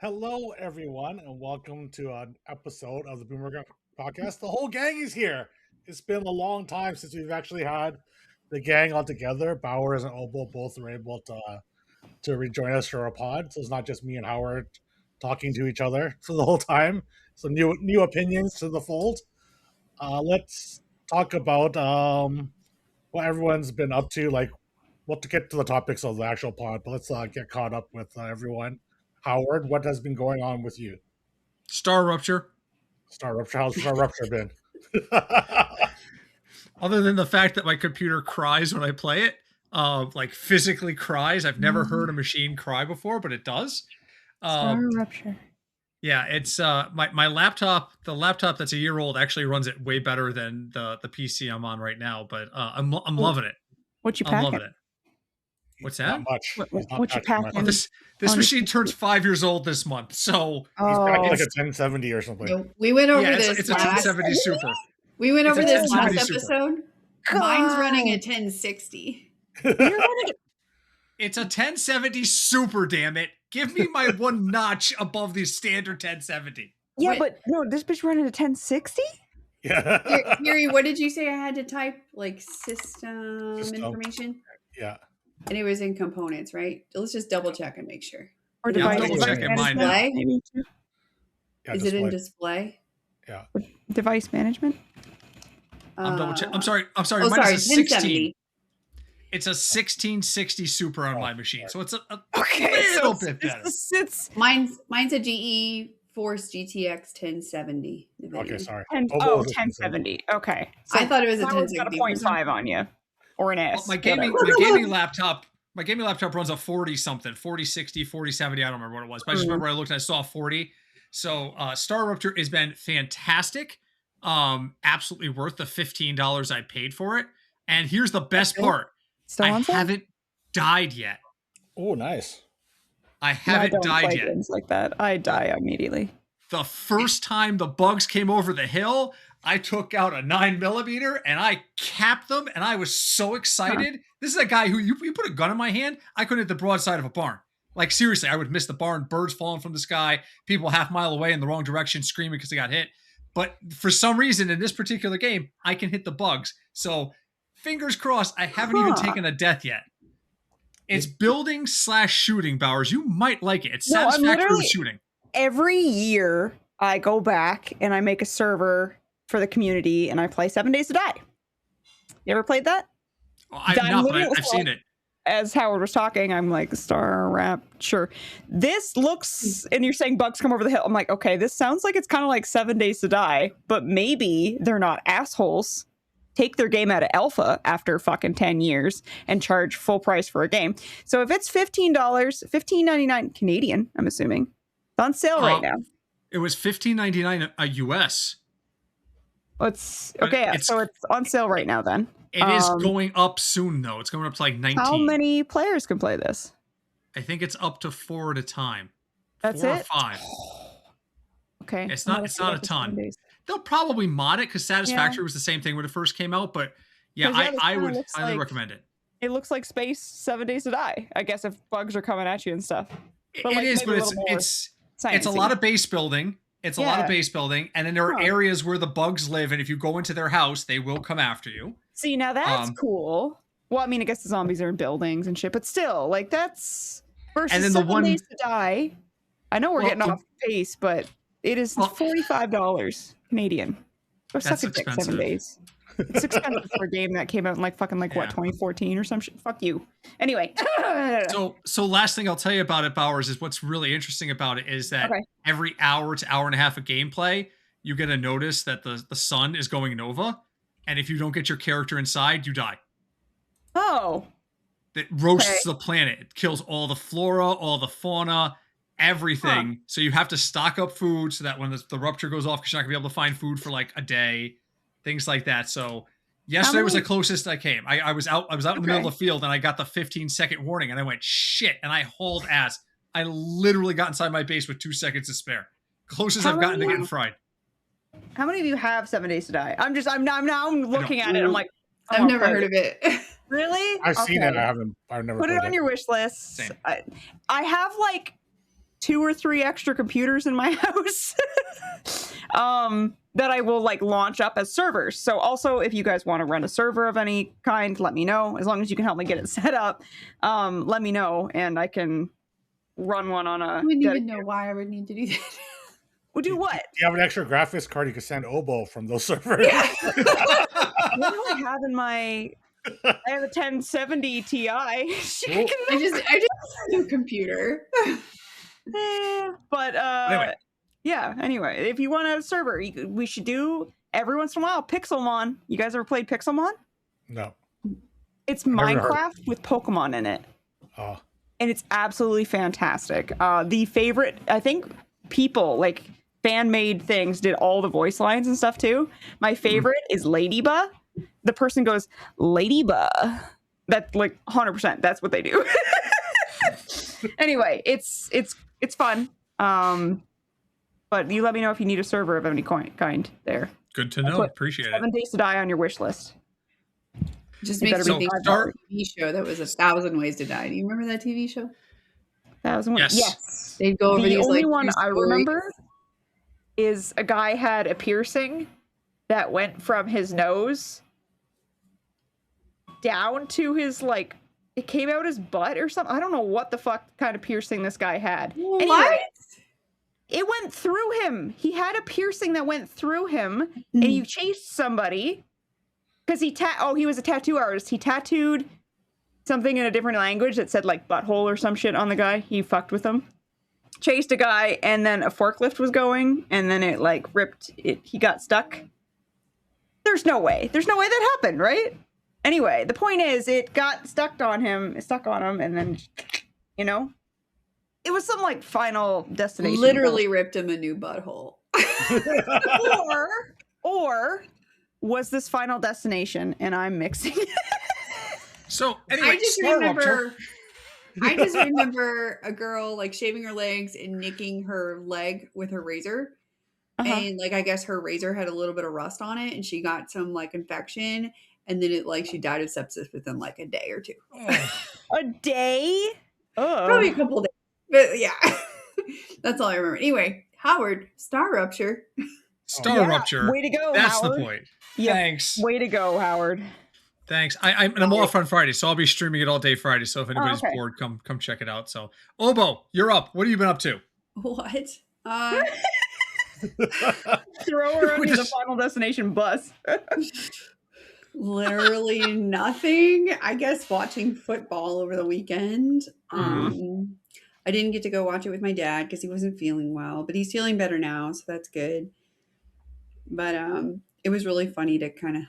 Hello, everyone, and welcome to an episode of the Boomer Podcast. The whole gang is here. It's been a long time since we've actually had the gang all together. Bowers and Obo both were able to rejoin us for a pod, so it's not just me and Howard talking to each other for the whole time. So new opinions to the fold. Let's talk about what everyone's been up to. Like, we'll to get to the topics of the actual pod, but let's get caught up with everyone. Howard, what has been going on with you? Star Rupture. Star Rupture. How's Star Rupture been? Other than the fact that my computer cries when I play it, like physically cries. I've never heard a machine cry before, but it does. Star Rupture. Yeah, it's my laptop. The laptop that's a year old actually runs it way better than the PC I'm on right now. But I'm loving it. What you I'm packing? loving it. What's that? Not much. What you packing? Oh, this machine turns 5 years old this month, so He's packing like a 1070 or something. No, we went over yeah, this. it's a 1070 Super. We went over It's a this last 1070 Super. episode. Mine's running at 1060. It's a 1070 Super, damn it. Give me my one notch above the standard 1070. Yeah, Wait. but no, this bitch running at 1060? Yeah. Yuri, what did you say I had to type? Like system Yeah. information? And it was in components, right? Let's just double check and make sure. Or Yeah, I'm device double checking mine now. Display? maybe too? Yeah, Is it in display? Yeah. Device management? I'm double check. I'm sorry. Oh, Mine sorry, is a 16. 1070. It's a 1660 Super on my machine, so it's a Okay, little bit better. It's Mine's a GE Force GTX 1070. Okay, sorry. 1070. Okay. I thought it was a Howard's got a 1060. 0.5 on you. Or an S. My gaming laptop runs a 40 something, 4060, 4070. I don't remember what it was, but I just remember I looked and I saw 40. So Star Rupture has been fantastic. Absolutely worth the $15 I paid for it. And here's the best part. Still on sale? haven't died yet. Oh, nice. I haven't died yet. Games like that. I die immediately. The first time the bugs came over the hill, I took out a 9mm and I capped them, and I was so excited. This is a guy who you put a gun in my hand, I couldn't hit the broadside of a barn. Like, seriously, I would miss the barn, birds falling from the sky, people half mile away in the wrong direction screaming because they got hit. But for some reason in this particular game, I can hit the bugs. So fingers crossed, I haven't even taken a death yet. It's building / shooting, Bowers. You might like it. It's No, I'm satisfactory literally- with shooting. Every year, I go back and I make a server for the community and I play 7 Days to Die. You ever played that? I've not, but I've seen it. As Howard was talking, I'm like, Star Rapture. This looks, and you're saying bugs come over the hill. I'm like, okay, this sounds like it's kind of like 7 Days to Die, but maybe they're not assholes. Take their game out of alpha after fucking 10 years and charge full price for a game. So if it's $15, $15.99 Canadian, I'm assuming. It's on sale right now. It was $15.99 a US. It's But okay, so it's on sale right now then. It is going up soon, though. It's going up to like 19. How many players can play this? I think it's up to 4 at a time. That's 4 it? or 5. Okay. It's not a ton. They'll probably mod it because Satisfactory was the same thing when it first came out. But yeah, 'Cause, yeah, this I kinda would looks highly like- recommend it. It looks like Space 7 Days to Die, I guess, if bugs are coming at you and stuff. But, It like, is, maybe but a little more it's a sciencey. lot of base building. It's a lot of Yeah. base building. And then there are Huh. areas where the bugs live. And if you go into their house, they will come after you. See, now that's cool. Well, I mean, I guess the zombies are in buildings and shit, but still, like, that's versus And then the 7 one- Days to Die. I know we're Well, getting off pace, but it is Well- $45 Canadian. Go suck That's a dick, 7 expensive. days. It's expensive for a game that came out in like fucking Yeah. 2014 or some shit. Fuck you. Anyway. So last thing I'll tell you about it, Bowers, is what's really interesting about it is that Okay. every hour to hour and a half of gameplay, you get a notice that the sun is going nova. And if you don't get your character inside, you die. Oh. It roasts Okay. the planet. It kills all the flora, all the fauna, everything. So you have to stock up food so that when the rupture goes off, because you're not going to be able to find food for like a day, things like that. So yesterday was the closest I came. I was out in the middle of the field and I got the 15-second warning and I went, shit. And I hauled ass. I literally got inside my base with 2 seconds to spare. Closest I've gotten to getting fried. How many of you have 7 Days to Die? I'm now looking at it. I'm like, I've never heard of it. Really? I've seen it. Okay. I've never Put it played on your wish list. Same. I have like 2 or 3 extra computers in my house that I will like launch up as servers. So also, if you guys want to run a server of any kind, let me know. As long as you can help me get it set up, let me know, and I can run one on a. I wouldn't even know why I would need to do that. We'll do what? Do you have an extra graphics card you can send Obo from those servers? Yeah. What do I have in my? I have a 1070 Ti. I just have a computer. But Anyway. yeah. Anyway, if you want a server, we should do every once in a while Pixelmon. You guys ever played Pixelmon? No. It's Never heard. Minecraft with Pokemon in it, Oh. and it's absolutely fantastic. The favorite, I think, people like fan-made things did all the voice lines and stuff too. My favorite is Ladybug. The person goes Ladybug. That's like 100%. That's what they do. Anyway, it's fun. But you let me know if you need a server of any kind there. Good to know. Appreciate it. 7 Days to Die on your wish list. Just It makes better me be think $5. of a TV show that was 1,000 Ways to Die. Do you remember that TV show? Yes. They'd go over The these only like one true I stories. remember is a guy had a piercing that went from his nose down to his like it came out his butt or something. I don't know what the fuck kind of piercing this guy had. What? Anyway, it went through him. He had a piercing that went through him, and he chased somebody because he was a tattoo artist. He tattooed something in a different language that said like butthole or some shit on the guy. He fucked with him. Chased a guy, and then a forklift was going, and then it like ripped it. He got stuck. There's no way that happened, right? Anyway, the point is, it got stuck on him, and then, you know, it was some like Final Destination. Literally ripped him a new butthole. or was this Final Destination, and I'm mixing. So anyway, I just Star Rupture. remember a girl like shaving her legs and nicking her leg with her razor. And like I guess her razor had a little bit of rust on it, and she got some like infection, and then it like she died of sepsis within like a day or two. A day? Oh, Probably a couple days. But yeah. That's all I remember. Anyway, Howard, Star Rupture. Star Rupture. Way to go, That's Howard. the point. Yeah. Thanks. Way to go, Howard. Thanks. I'm off on Friday, so I'll be streaming it all day Friday. So if anybody's okay. bored, come check it out. So Obo, you're up. What have you been up to? What? Throw her under the Final Destination bus. Literally nothing. I guess watching football over the weekend. I didn't get to go watch it with my dad because he wasn't feeling well, but he's feeling better now, so that's good. But it was really funny to kind of,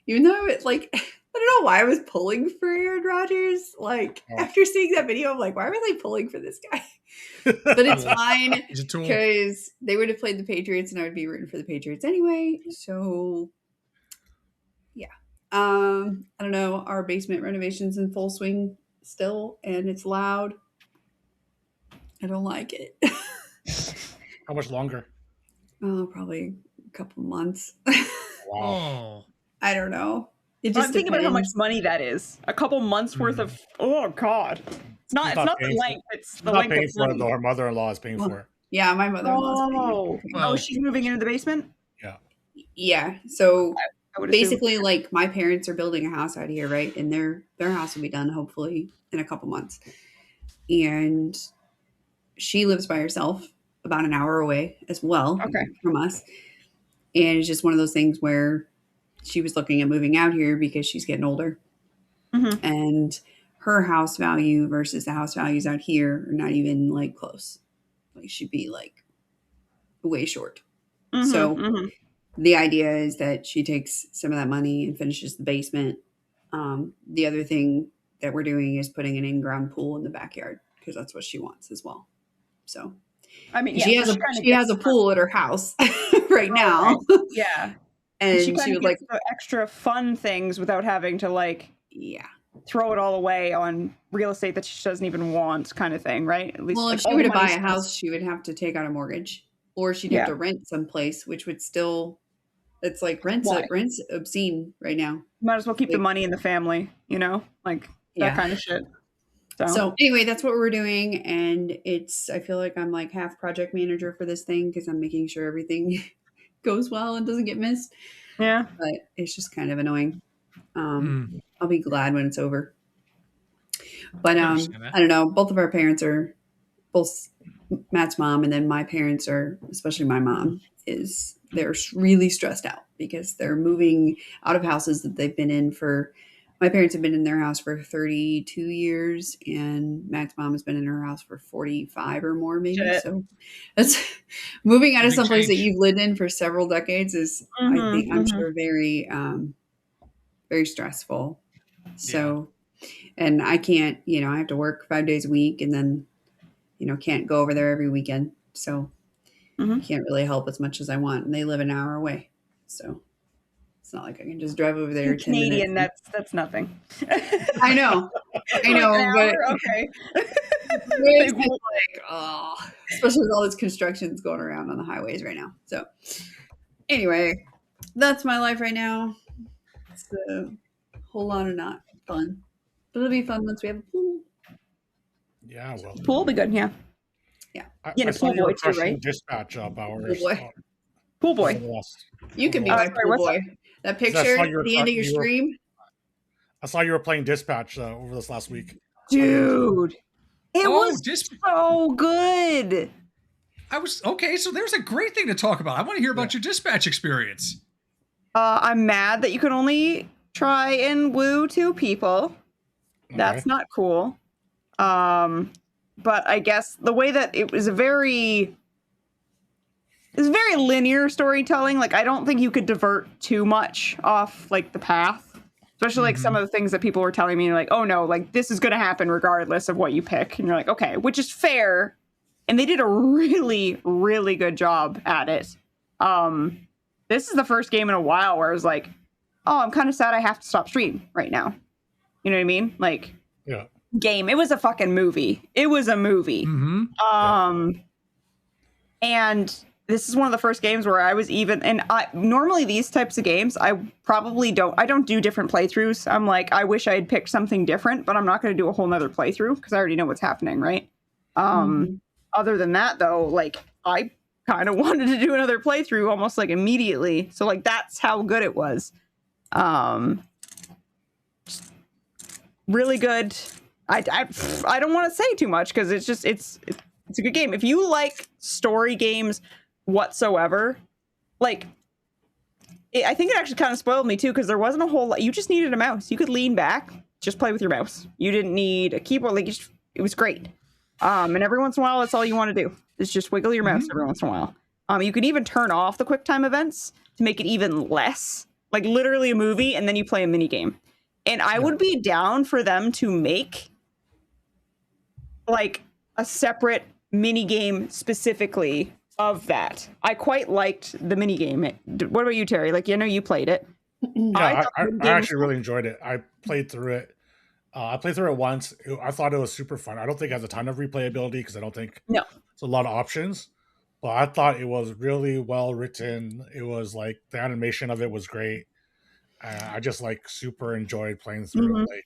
even though it's like, I don't know why I was pulling for Aaron Rodgers. Like after seeing that video, I'm like, why was I pulling for this guy? But it's fine He's a tool. because they would have played the Patriots and I would be rooting for the Patriots anyway. So yeah. I don't know. Our basement renovation's in full swing still, and it's loud. I don't like it. How much longer? Oh, probably a couple months. Wow. Oh. I don't know. It I'm just thinking about how much depends. money that is. A couple months worth of. Oh God! It's not. It's not not the paying for length. It's She's the not length paying of for it, money. though. Her mother-in-law is paying for it. Yeah, my mother-in-law's paying. Well, She's moving into the basement. Yeah. So I would assume. basically, like my parents are building a house out here, right? And their house will be done hopefully in a couple months. And she lives by herself, about an hour away as well from us. And it's just one of those things where she was looking at moving out here because she's getting older. Mm-hmm. And her house value versus the house values out here are not even like close. Like she'd be like way short. Mm-hmm, So the idea is that she takes some of that money and finishes the basement. The other thing that we're doing is putting an in-ground pool in the backyard because that's what she wants as well. So I mean, she has a pool at her house right now. Yeah. And she she would was like, the extra fun things without having to like throw it all away on real estate that she doesn't even want, kind of thing, right? At least, well, like, if she all were the to buy money's- a house, she would have to take out a mortgage, or she'd have to rent someplace, which would still, it's like rent's obscene right now. Might as well keep the money in the family, you know, like that kind of shit. So anyway, that's what we're doing, and I feel like I'm like half project manager for this thing because I'm making sure everything goes well and doesn't get missed. yeah. But it's just kind of annoying. I'll be glad when it's over. But I I understand that. don't know. Both of our parents are both Matt's mom, and then my parents are, especially my mom, they're really stressed out because they're moving out of houses that they've been in for. My parents have been in their house for 32 years, and Matt's mom has been in her house for 45 or more, maybe. Shit. So that's moving out of Big someplace that change. you've lived in for several decades is, I'm sure, very, very stressful. So, and I can't, I have to work 5 days a week, and then, can't go over there every weekend. So I can't really help as much as I want. And they live an hour away. So it's not like I can just drive over there. In 10 minutes. Canadian, that's nothing. I know, Like but an hour? Okay. it's like, oh, especially with all this construction that's going around on the highways right now. So anyway, that's my life right now. It's a whole lot of not fun, but it'll be fun once we have a pool. Yeah, well, Pool will be good. Yeah. I Yeah, saw pool you were boy too, crushing right? dispatch hours. Pool boy. Pool boy. You can be Oh, my sorry, pool what's boy. That picture saw at your- the end of your you were- stream. I saw you were playing dispatch over this last week. Dude. It was Dispatch. so good. Okay, so there's a great thing to talk about. I want to hear about your dispatch experience. I'm mad that you can only try and woo 2 people. That's Okay. not cool. But I guess the way that it was very linear storytelling. Like, I don't think you could divert too much off like the path, especially like some of the things that people were telling me, like, oh no, like this is going to happen regardless of what you pick. And you're like, okay, which is fair. And they did a really, really good job at it. This is the first game in a while where I was like, oh, I'm kind of sad I have to stop stream right now. You know what I mean? Like, Yeah. game. It was a fucking movie. It was a movie. And this is one of the first games where I was even, and normally these types of games, I don't do different playthroughs. I'm like, I wish I had picked something different, but I'm not going to do a whole nother playthrough because I already know what's happening, right? Other than that, though, like, I kind of wanted to do another playthrough almost like immediately. So like, that's how good it was. Really good. I don't want to say too much because it's just it's a good game. If you like story games whatsoever, like, I think it actually kind of spoiled me too because there wasn't a whole lot. You just needed a mouse. You could lean back, just play with your mouse. You didn't need a keyboard. Like, it was great. And every once in a while, that's all you want to do is just wiggle your mouse every once in a while. You can even turn off the QuickTime events to make it even less, like literally a movie, and then you play a mini game. And I would be down for them to make like a separate mini game specifically of that. I quite liked the mini game. What about you, Terry? Like, you played it. Yeah, I actually really enjoyed it. I played through it. I played through it once. I thought it was super fun. I don't think it has a ton of replayability because I don't think it's a lot of options. But I thought it was really well written. It was like the animation of it was great. I just like super enjoyed playing through it. Like,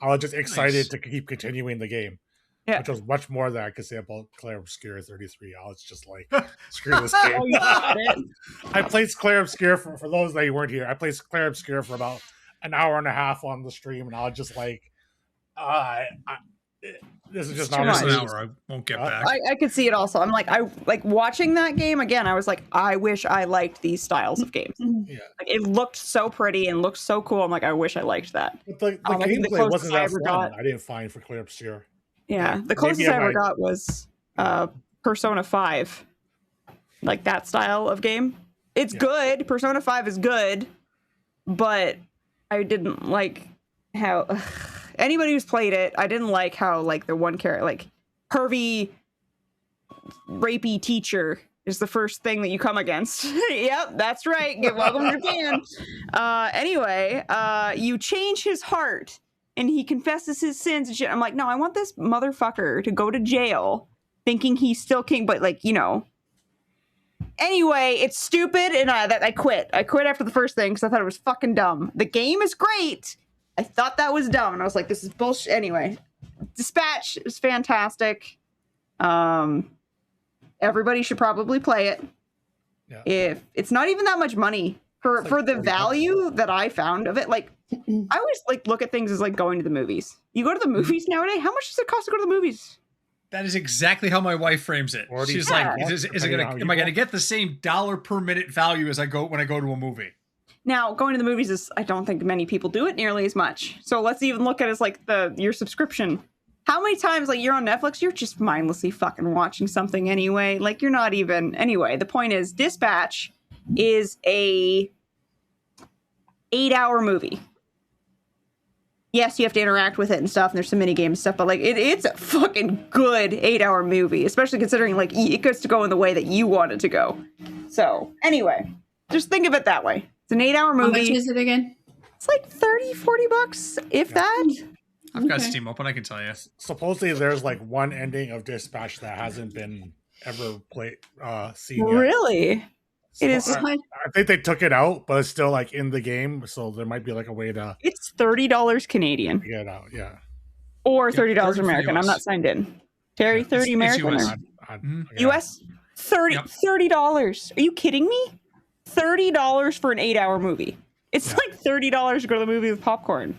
I was just excited to keep continuing the game. Yeah. Which was much more than I could say about Claire Obscure 33. I was just like, screw this game. Oh, you got it. I played Claire Obscure for those that weren't here. I played Claire Obscure for about an hour and a half on the stream, and I was just like, this is just not Just an my hour. I won't get back. I could see it also. I'm like, I like watching that game again. I was like, I wish I liked these styles of games. Yeah. Like, it looked so pretty and looked so cool. I'm like, I wish I liked that. But the I think the gameplay closest wasn't I that ever fun. got- I didn't find for Claire Obscure. Yeah, Like, the closest maybe I ever might- got was Persona 5. Like that style of game. It's good. Persona 5 is good, but I didn't like how anybody who's played it, I didn't like how like the one character, like pervy rapey teacher is the first thing that you come against. Yep, that's right. Get welcome to Japan. Anyway, you change his heart and he confesses his sins and shit. I'm like, no, I want this motherfucker to go to jail thinking he's still king, but like, Anyway, it's stupid, and I quit. I quit after the first thing because I thought it was fucking dumb. The game is great. I thought that was dumb, and I was like, this is bullshit. Anyway, Dispatch is fantastic. Everybody should probably play it. Yeah. If it's not even that much money for like the 40 value that I found of it, like I always like look at things as like going to the movies. You go to the movies nowadays. How much does it cost to go to the movies? That is exactly how my wife frames it. 40 She's Yeah. like, is it gonna, am I going to get the same dollar per minute value as when I go to a movie? Now, going to the movies is, I don't think many people do it nearly as much. So let's even look at it as like your subscription. How many times, like, you're on Netflix, you're just mindlessly fucking watching something anyway. Like, you're not even, anyway, the point is Dispatch is a 8-hour movie. Yes, you have to interact with it and stuff, and there's some mini games and stuff, but like it's a fucking good 8-hour movie, especially considering like it gets to go in the way that you want it to go. So anyway, just think of it that way. It's an 8-hour movie. How much is it again? It's like $30-$40, if that. I've got Okay. Steam open, I can tell you. Supposedly, there's like one ending of Dispatch that hasn't been ever seen yet. Really? So It is. I think they took it out, but it's still like in the game, so there might be like a way to It's $30 Canadian get it out. Yeah. or Yeah, $30 30 for American. I'm US. not signed in. Terry, Yeah, 30 it's American. US. or- Mhm. yeah. US? $30. Are you kidding me? $30 for an 8-hour movie. It's Yeah. like $30 to go to the movie with popcorn.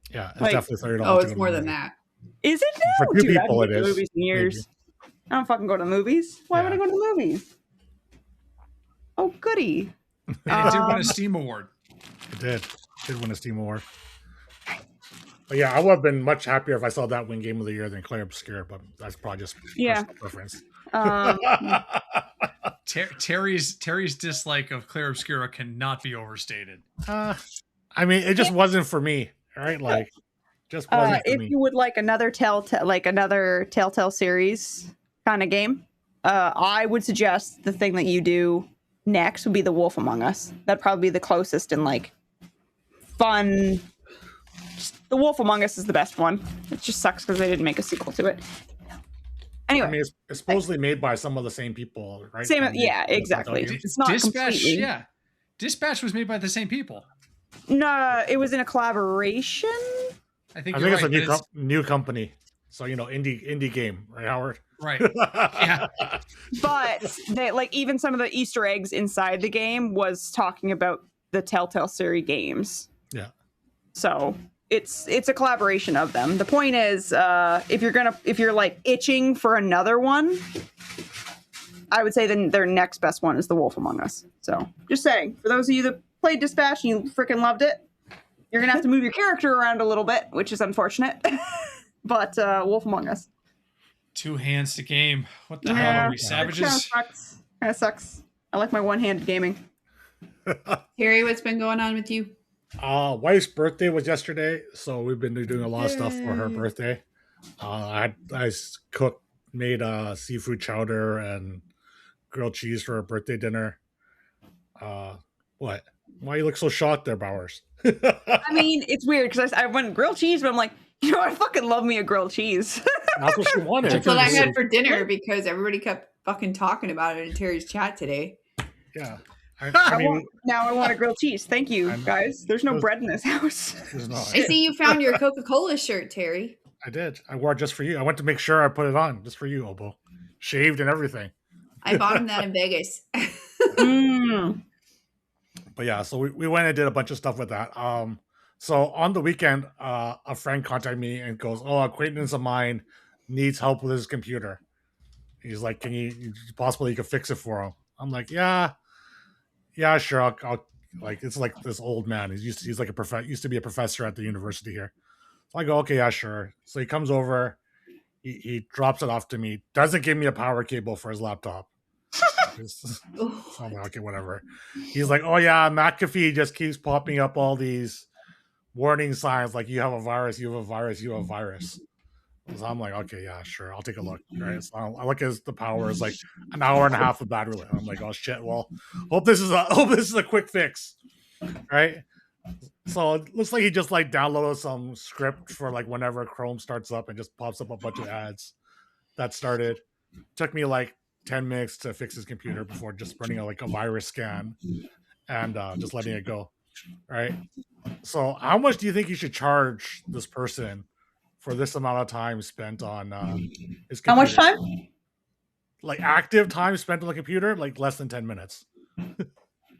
Yeah, it's Like- definitely $30. Oh, to it's go more to than the that. Is it now? For two Dude, I people, haven't it been to is, movies in years. I don't fucking go to the movies. Why would I Yeah. go to the movies? Oh, goody. And it did win a Steam award. It did. It did win a Steam Award. But yeah, I would have been much happier if I saw that win Game of the Year than Claire Obscure, but that's probably just Yeah. personal preference. Terry's dislike of Claire Obscura cannot be overstated. I mean, it just wasn't for me, right? Like, just wasn't for if me. you would like another Telltale series kind of game, I would suggest the thing that you do next would be The Wolf Among Us. That'd probably be the closest and like fun. The Wolf Among Us is the best one. It just sucks because they didn't make a sequel to it. Anyway, I mean, it's supposedly made by some of the same people, right? same. That made Yeah, the exactly. Telltale games. It's not Dispatch, completely. yeah. Dispatch was made by the same people. No, it was in a collaboration. I think I you're think right, it's a but new company. So, indie game, right, Howard? right. Yeah. But they, like even some of the Easter eggs inside the game was talking about the Telltale series games. Yeah. So it's a collaboration of them. The point is, if you're like itching for another one, I would say then their next best one is The Wolf Among Us. So just saying, for those of you that played Dispatch and you freaking loved it, you're gonna have to move your character around a little bit, which is unfortunate. But Wolf Among Us. 2 hands to game. What the hell are we, savages? Kind of sucks. I like my one-handed gaming. Terry, what's been going on with you? Wife's birthday was yesterday, so we've been doing a lot of stuff for her birthday. I made seafood chowder and grilled cheese for her birthday dinner. What? Why you look so shocked there, Bowers? I mean, it's weird because I went grilled cheese, but I'm like, I fucking love me a grilled cheese. That's what she wanted. That's what I had for dinner because everybody kept fucking talking about it in Terry's chat today. Yeah. I mean, Now I want a grilled cheese. Thank you, I'm- guys. There's no bread in this house. there's not. I see you found your Coca-Cola shirt, Terry. I did. I wore it just for you. I went to make sure I put it on just for you, Obo. Shaved and everything. I bought him that in Vegas. Mm. But yeah, so we went and did a bunch of stuff with that. So on the weekend, a friend contacted me and goes, "Oh, acquaintance of mine needs help with his computer." He's like, "Can you possibly you could fix it for him?" I'm like, "Yeah, sure. I'll like it's like this old man. He's like used to be a professor at the university here." So I go, "Okay, yeah, sure." So he comes over, he drops it off to me, doesn't give me a power cable for his laptop. So I'm like, okay, whatever. He's like, "Oh yeah, McAfee just keeps popping up all these warning signs like you have a virus, you have a virus, you have a virus." So I'm like, okay, yeah, sure, I'll take a look. Right. So I look at the power is like an hour and a half of battery life. I'm like, oh shit. Well, hope this is a quick fix. Right. So it looks like he just like downloaded some script for like whenever Chrome starts up and just pops up a bunch of ads. That started. Took me like 10 minutes to fix his computer before just running a virus scan and just letting it go. Right. So how much do you think you should charge this person for this amount of time spent on his How much computer. time? Like active time spent on the computer, like less than 10 minutes.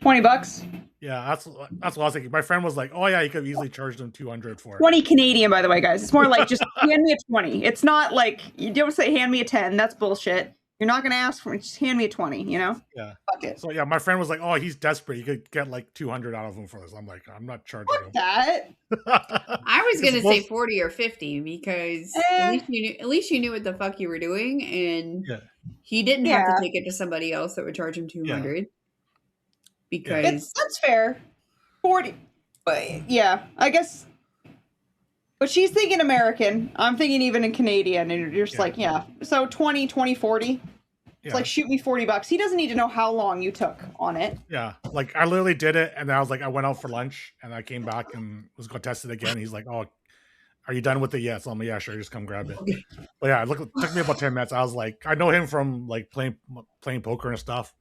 $20. Yeah, that's what I was thinking. My friend was like, "Oh yeah, you could have easily charged him 200 for it." 20 Canadian, by the way, guys. It's more like just hand me a 20. It's not like you don't say hand me a 10. That's bullshit. You're not gonna ask for it. Just hand me a 20. You know? Yeah. Fuck it. So yeah, my friend was like, "Oh, he's desperate. You could get like 200 out of him for this." I'm like, "I'm not charging Fuck him." that. I was It's gonna say supposed- 40 or 50 because Eh. at least you knew what the fuck you were doing, and Yeah. he didn't have Yeah. to take it to somebody else that would charge him 200. Because That's fair. 40. But yeah, I guess. But she's thinking American. I'm thinking even in Canadian. And you're just Yeah. like, yeah. So 20, 40. It's Yeah. like, shoot me $40. He doesn't need to know how long you took on it. Yeah, like I literally did it, and then I was like, I went out for lunch, and I came back and was going to test it again. He's like, "Oh, are you done with it yet?" So I'm like, "Yeah, sure, just come grab it." But yeah, it took me about 10 minutes. I was like, I know him from like playing poker and stuff.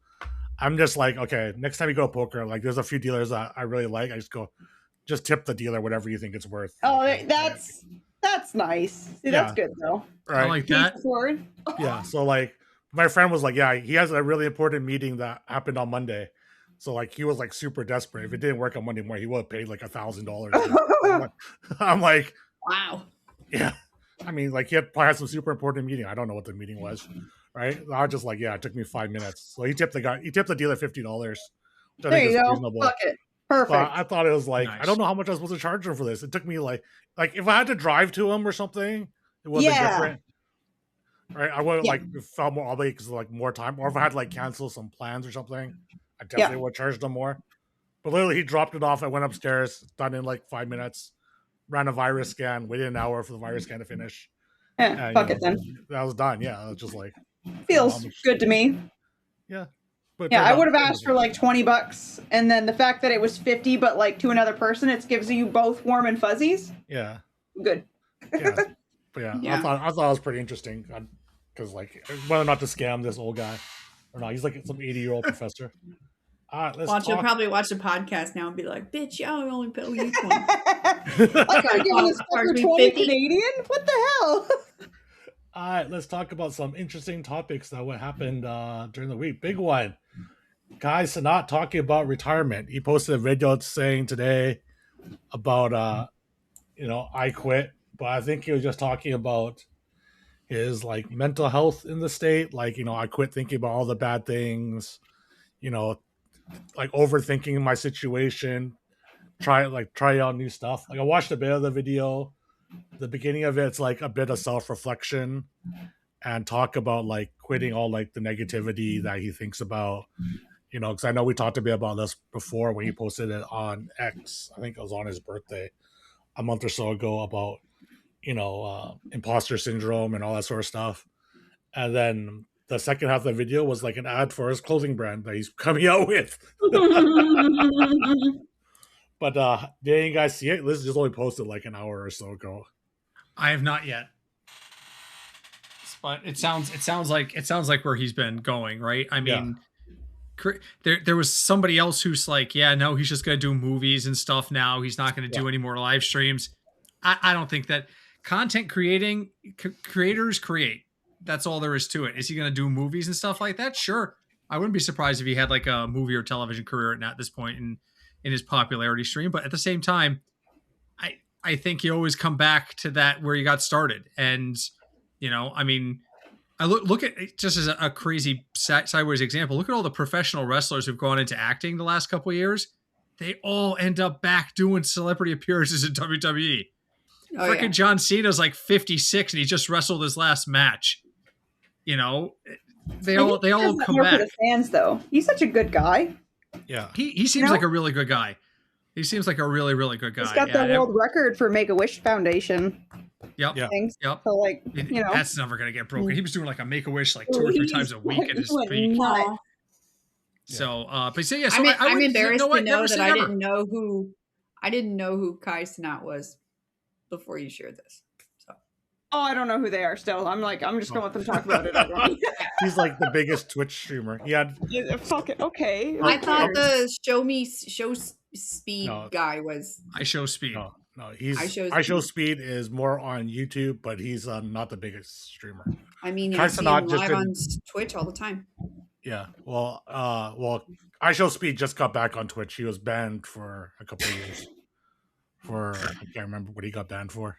I'm just like, okay, next time you go to poker, like there's a few dealers that I really like. I just go, just tip the dealer whatever you think it's worth. Oh, Like, that's nice. See, that's good though. right. I like that. Forward. Yeah, so like my friend was like, yeah, he has a really important meeting that happened on Monday. So like he was like super desperate. If it didn't work on Monday morning, he would have paid like $1,000. I'm like, wow. yeah. I mean, like he probably had some super important meeting. I don't know what the meeting was, right? I was just like, yeah, it took me 5 minutes. So he tipped the dealer $50. Which I There think you is go. reasonable. Fuck it. Perfect. But I thought it was like, Nice. I don't know how much I was supposed to charge him for this. It took me like if I had to drive to him or something, it would have been different. Right? I would have like felt more obligated because like more time. Or if I had to like cancel some plans or something, I definitely would have charged him more. But literally he dropped it off. I went upstairs, done in like 5 minutes, ran a virus scan, waited an hour for the virus scan to finish. Yeah, And, fuck you it know, then. That was done. Yeah. I was just like Feels good to me. Yeah. But Yeah, I would have asked for like $20, and then the fact that it was 50, but like to another person, it gives you both warm and fuzzies. Yeah. Good. Yeah. But yeah, Yeah. I thought it was pretty interesting because like whether or not to scam this old guy or not, he's like some 80-year-old professor. All right, let's He'll talk. probably watch the podcast now and be like, "Bitch, y'all only pay you 20." I gotta give this Charge fucker me 20 50. Canadian? What the hell? All right, let's talk about some interesting topics that what happened during the week. Big one, guy Cenat talking about retirement. He posted a video saying today about I quit, but I think he was just talking about his like mental health in the state. Like, I quit thinking about all the bad things, like overthinking my situation, try out new stuff. Like I watched a bit of the video. The beginning of it's like a bit of self-reflection and talk about like quitting all like the negativity that he thinks about, because I know we talked a bit about this before when he posted it on X. I think it was on his birthday a month or so ago about imposter syndrome and all that sort of stuff. And then the second half of the video was like an ad for his clothing brand that he's coming out with. But did you guys see it? This just only posted like an hour or so ago. I have not yet. But it sounds like where he's been going, right? I mean, there was somebody else who's like, yeah, no, he's just gonna do movies and stuff now. He's not gonna do any more live streams. I don't think that content creators create. That's all there is to it. Is he gonna do movies and stuff like that? Sure. I wouldn't be surprised if he had like a movie or television career at this point in his popularity stream. But at the same time, I think you always come back to that where you got started. And, I mean, I look at it just as a crazy sideways example. Look at all the professional wrestlers who've gone into acting the last couple of years. They all end up back doing celebrity appearances in WWE. Freaking John Cena's like 56 and he just wrestled his last match. They all come more back. for the fans, though. He's such a good guy. Yeah. He seems like a really good guy. He seems like a really, really good guy. He's got the world record for Make-A-Wish Foundation. Yep. Things. Yep. So, like, that's never going to get broken. He was doing like a Make-A-Wish like 2 or 3 times a week at his peak. No. So, but so yeah, so I'm embarrassed to know never that say I never. didn't know who Kai Cenat was before you shared this. So Oh, I don't know who they are still. I'm just going to let them talk about it. I don't He's like the biggest Twitch streamer. He had Yeah, fuck it. Okay. I who thought cares? the show speed No. guy was. I show speed. No, he's iShow's iShow Speed is more on YouTube, but he's not the biggest streamer. I mean, I Kai see him Cenat just live on didn't. Twitch all the time. Yeah, well, iShow Speed just got back on Twitch. He was banned for a couple of years. I can't remember what he got banned for.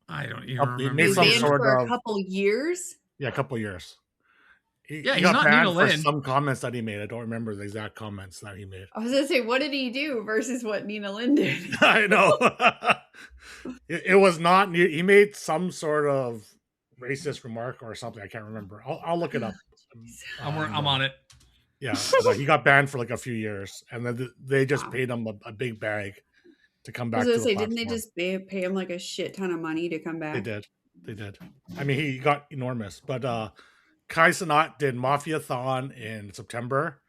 I don't even He remember. made He was some banned sort for a of couple years. a couple of years. Yeah, he he's got not banned Nina for Lynn. some comments that he made. I don't remember the exact comments that he made. I was gonna say, what did he do versus what Nina Lynn did? I know. it was not. He made some sort of racist remark or something. I can't remember. I'll look it up. I'm on it. Yeah, so he got banned for like a few years, and then they just paid him a big bag to come I back. was To gonna say, the didn't they platform. just pay him like a shit ton of money to come back? They did. I mean, he got enormous. But Kai Cenat did Mafia-thon in September,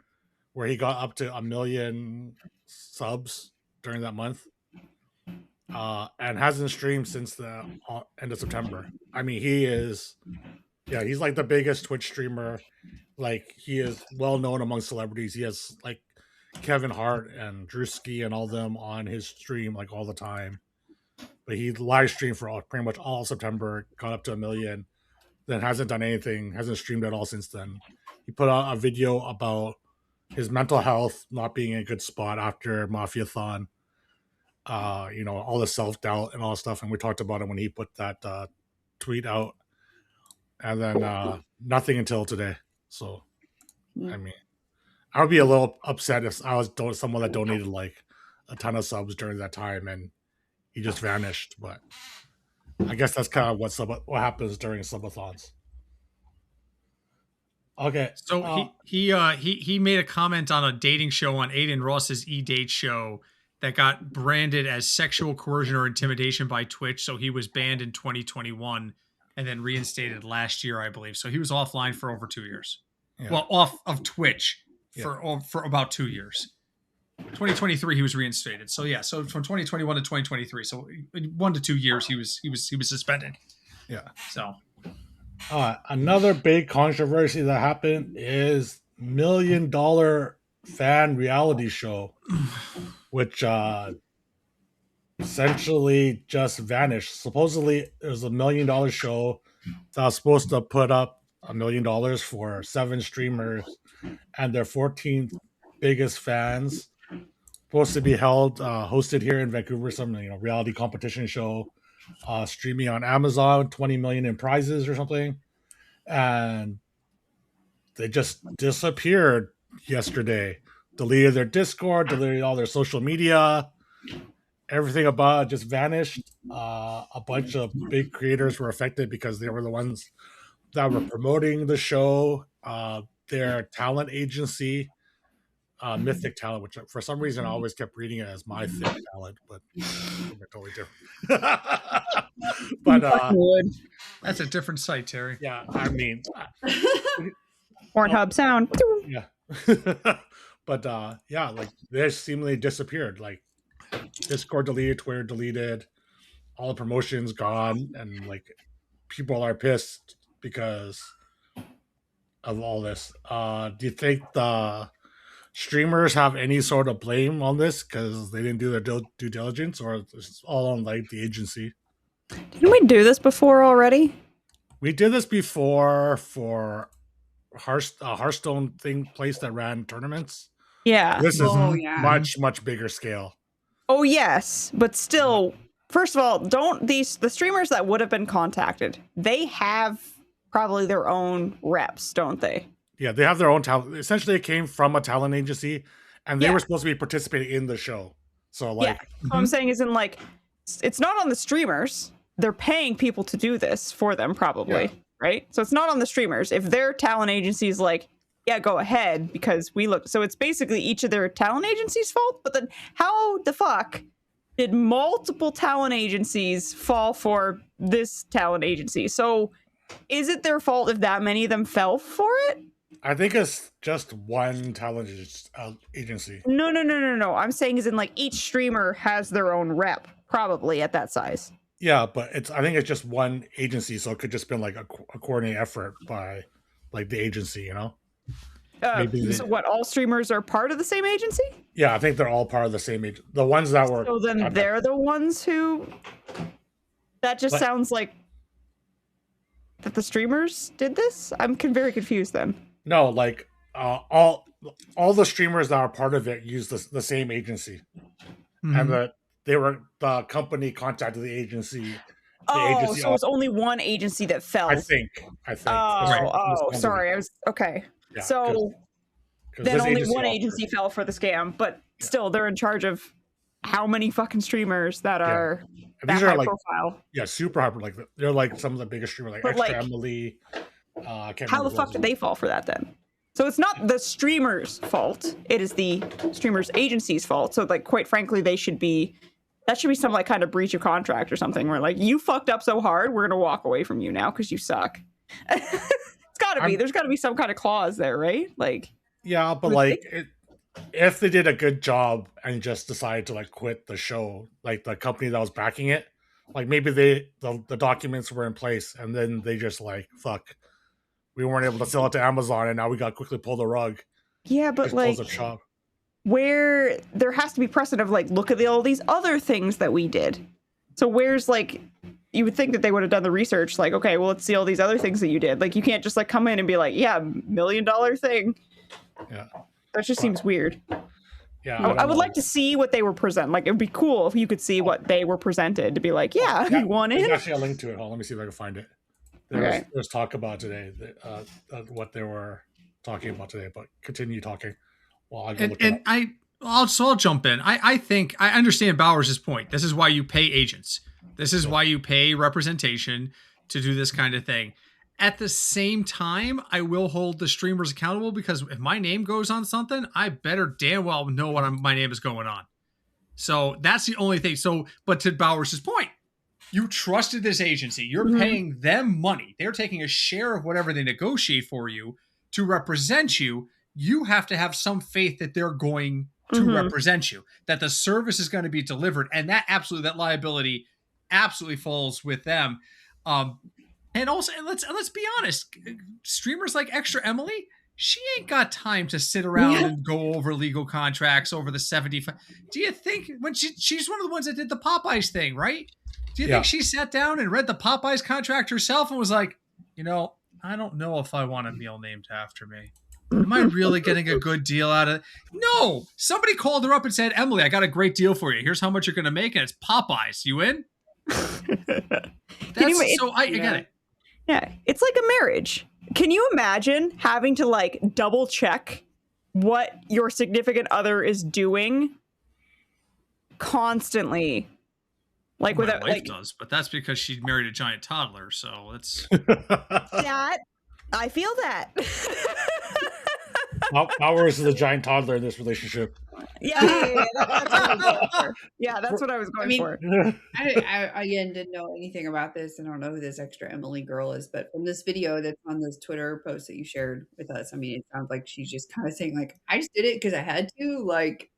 where he got up to 1 million subs during that month, and hasn't streamed since the end of September. I mean, he's like the biggest Twitch streamer. Like, he is well known among celebrities. He has like Kevin Hart and Drewski and all them on his stream like all the time. But he live streamed for pretty much all September, got up to 1 million, then hasn't done anything, hasn't streamed at all since then. He put out a video about his mental health not being in a good spot after Mafia-thon. All the self-doubt and all that stuff. And we talked about it when he put that tweet out. And then nothing until today. So, I mean, I would be a little upset if I was someone that donated like a ton of subs during that time and he just vanished. But I guess that's kind of what happens during subathons. Okay. So he made a comment on a dating show on Aiden Ross's E-Date show that got branded as sexual coercion or intimidation by Twitch. So he was banned in 2021 and then reinstated last year, I believe. So he was offline for over 2 years. Yeah. Well, off of Twitch for about 2 years. 2023 he was reinstated. So yeah, so from 2021 to 2023, so 1 to 2 years he was suspended. Yeah. So another big controversy that happened is $1 million fan reality show, which essentially just vanished. Supposedly it was $1 million show that was supposed to put up $1 million for 7 streamers and their 14 biggest fans. Supposed to be hosted here in Vancouver, some reality competition show, streaming on Amazon, 20 million in prizes or something, and they just disappeared yesterday. Deleted their Discord, deleted all their social media, everything about it just vanished. A bunch of big creators were affected because they were the ones that were promoting the show. Their talent agency, Mythic Talent, which for some reason I always kept reading it as My Thick Talent, but they're totally different. But that's a different site, Terry. Yeah, I mean, Pornhub sound. Yeah. But like they seemingly disappeared. Like Discord deleted, Twitter deleted, all the promotions gone, and like people are pissed because of all this. Do you think the streamers have any sort of blame on this because they didn't do their due diligence, or it's all on like the agency? Didn't we do this before already? We did this before for Hearthstone place that ran tournaments. Yeah. This is much bigger scale. Oh yes, but still, first of all, the streamers that would have been contacted, they have probably their own reps, don't they? Yeah, they have their own talent. Essentially, it came from a talent agency, and they were supposed to be participating in the show. So, like, what I'm saying is, it's not on the streamers. They're paying people to do this for them, probably, right? So it's not on the streamers. If their talent agency is like, yeah, go ahead, because we look. So it's basically each of their talent agencies' fault. But then, how the fuck did multiple talent agencies fall for this talent agency? So, is it their fault if that many of them fell for it? I think it's just one talent agency. No. I'm saying is in like each streamer has their own rep, probably at that size. Yeah, but I think it's just one agency, so it could just been like a coordinated effort by like the agency, Maybe So what? All streamers are part of the same agency? Yeah, I think they're all part of the same agency. The ones that were. So then they're the ones who. That just sounds like that the streamers did this. I'm very confused then. No, like all the streamers that are part of it use the same agency, and the company contacted the agency. So it's only one agency that fell. I think. Sorry. I was okay. Yeah, so then only one agency fell for the scam, but still, they're in charge of how many fucking streamers that are that high profile. Yeah, super hyper. Like they're like some of the biggest streamers, like Extra Emily. How the fuck did they fall for that then? So it's not the streamer's fault; it is the streamer's agency's fault. So, like, quite frankly, that should be some like kind of breach of contract or something. Where like you fucked up so hard, we're gonna walk away from you now because you suck. It's got to be. There's got to be some kind of clause there, right? Like, yeah, but like, if they did a good job and just decided to like quit the show, like the company that was backing it, like maybe the documents were in place and then they just like, fuck, we weren't able to sell it to Amazon and now we got to quickly pull the rug. Yeah, but like, where there has to be precedent of like, look at all these other things that we did. So where's like. You would think that they would have done the research, like, okay, well, let's see all these other things that you did. Like, you can't just like come in and be like, yeah, $1 million thing. Yeah, that just seems weird. Yeah, I would like to see what they were presenting. Like, it would be cool if you could see what they were presented to be like, you want in. There's actually a link to it. Let me see if I can find it. There's talk about today, what they were talking about today. But continue talking while I go look it up. I'll jump in. I think I understand Bowers' point. This is why you pay agents. This is why you pay representation to do this kind of thing. At the same time, I will hold the streamers accountable because if my name goes on something, I better damn well know what my name is going on. So that's the only thing. So, but to Bowers' point, you trusted this agency. You're paying them money. They're taking a share of whatever they negotiate for you to represent you. You have to have some faith that they're going to represent you, that the service is going to be delivered. And that liability absolutely falls with them. And also, let's be honest, streamers like Extra Emily, she ain't got time to sit around and go over legal contracts over the 75. Do you think when she's one of the ones that did the Popeyes thing, right? Do you think she sat down and read the Popeyes contract herself and was like, I don't know if I want a meal named after me. Am I really getting a good deal out of it? No. Somebody called her up and said, Emily, I got a great deal for you. Here's how much you're going to make, and it's Popeyes. You in? I get it. Yeah, it's like a marriage. Can you imagine having to like double check what your significant other is doing constantly? Like my without wife like does, but that's because she married a giant toddler, so it's that I feel that. Bowers is a giant toddler in this relationship. Yeah, that's what I was going for. I again didn't know anything about this. I don't know who this Extra Emily girl is, but from this video that's on this Twitter post that you shared with us, I mean, it sounds like she's just kind of saying like, I just did it because I had to. Like,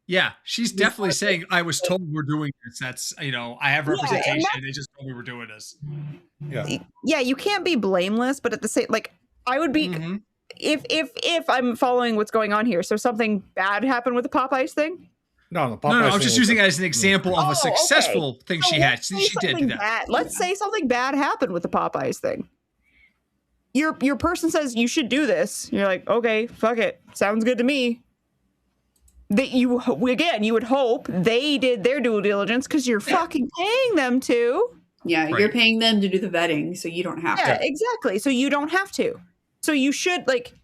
yeah, she's definitely saying I was told we're doing this. That's I have representation. They just told me we're doing this. Yeah, you can't be blameless, but at the same, like, I would be. If I'm following what's going on here, so something bad happened with the Popeyes thing? No, I was just using it as an example of a successful thing she had. She did do that. Let's say something bad happened with the Popeyes thing. Your person says you should do this. You're like, okay, fuck it, sounds good to me. That you would hope they did their due diligence because you're fucking paying them to. Yeah, you're paying them to do the vetting, so you don't have to. Yeah, exactly. So you don't have to. So you should, like,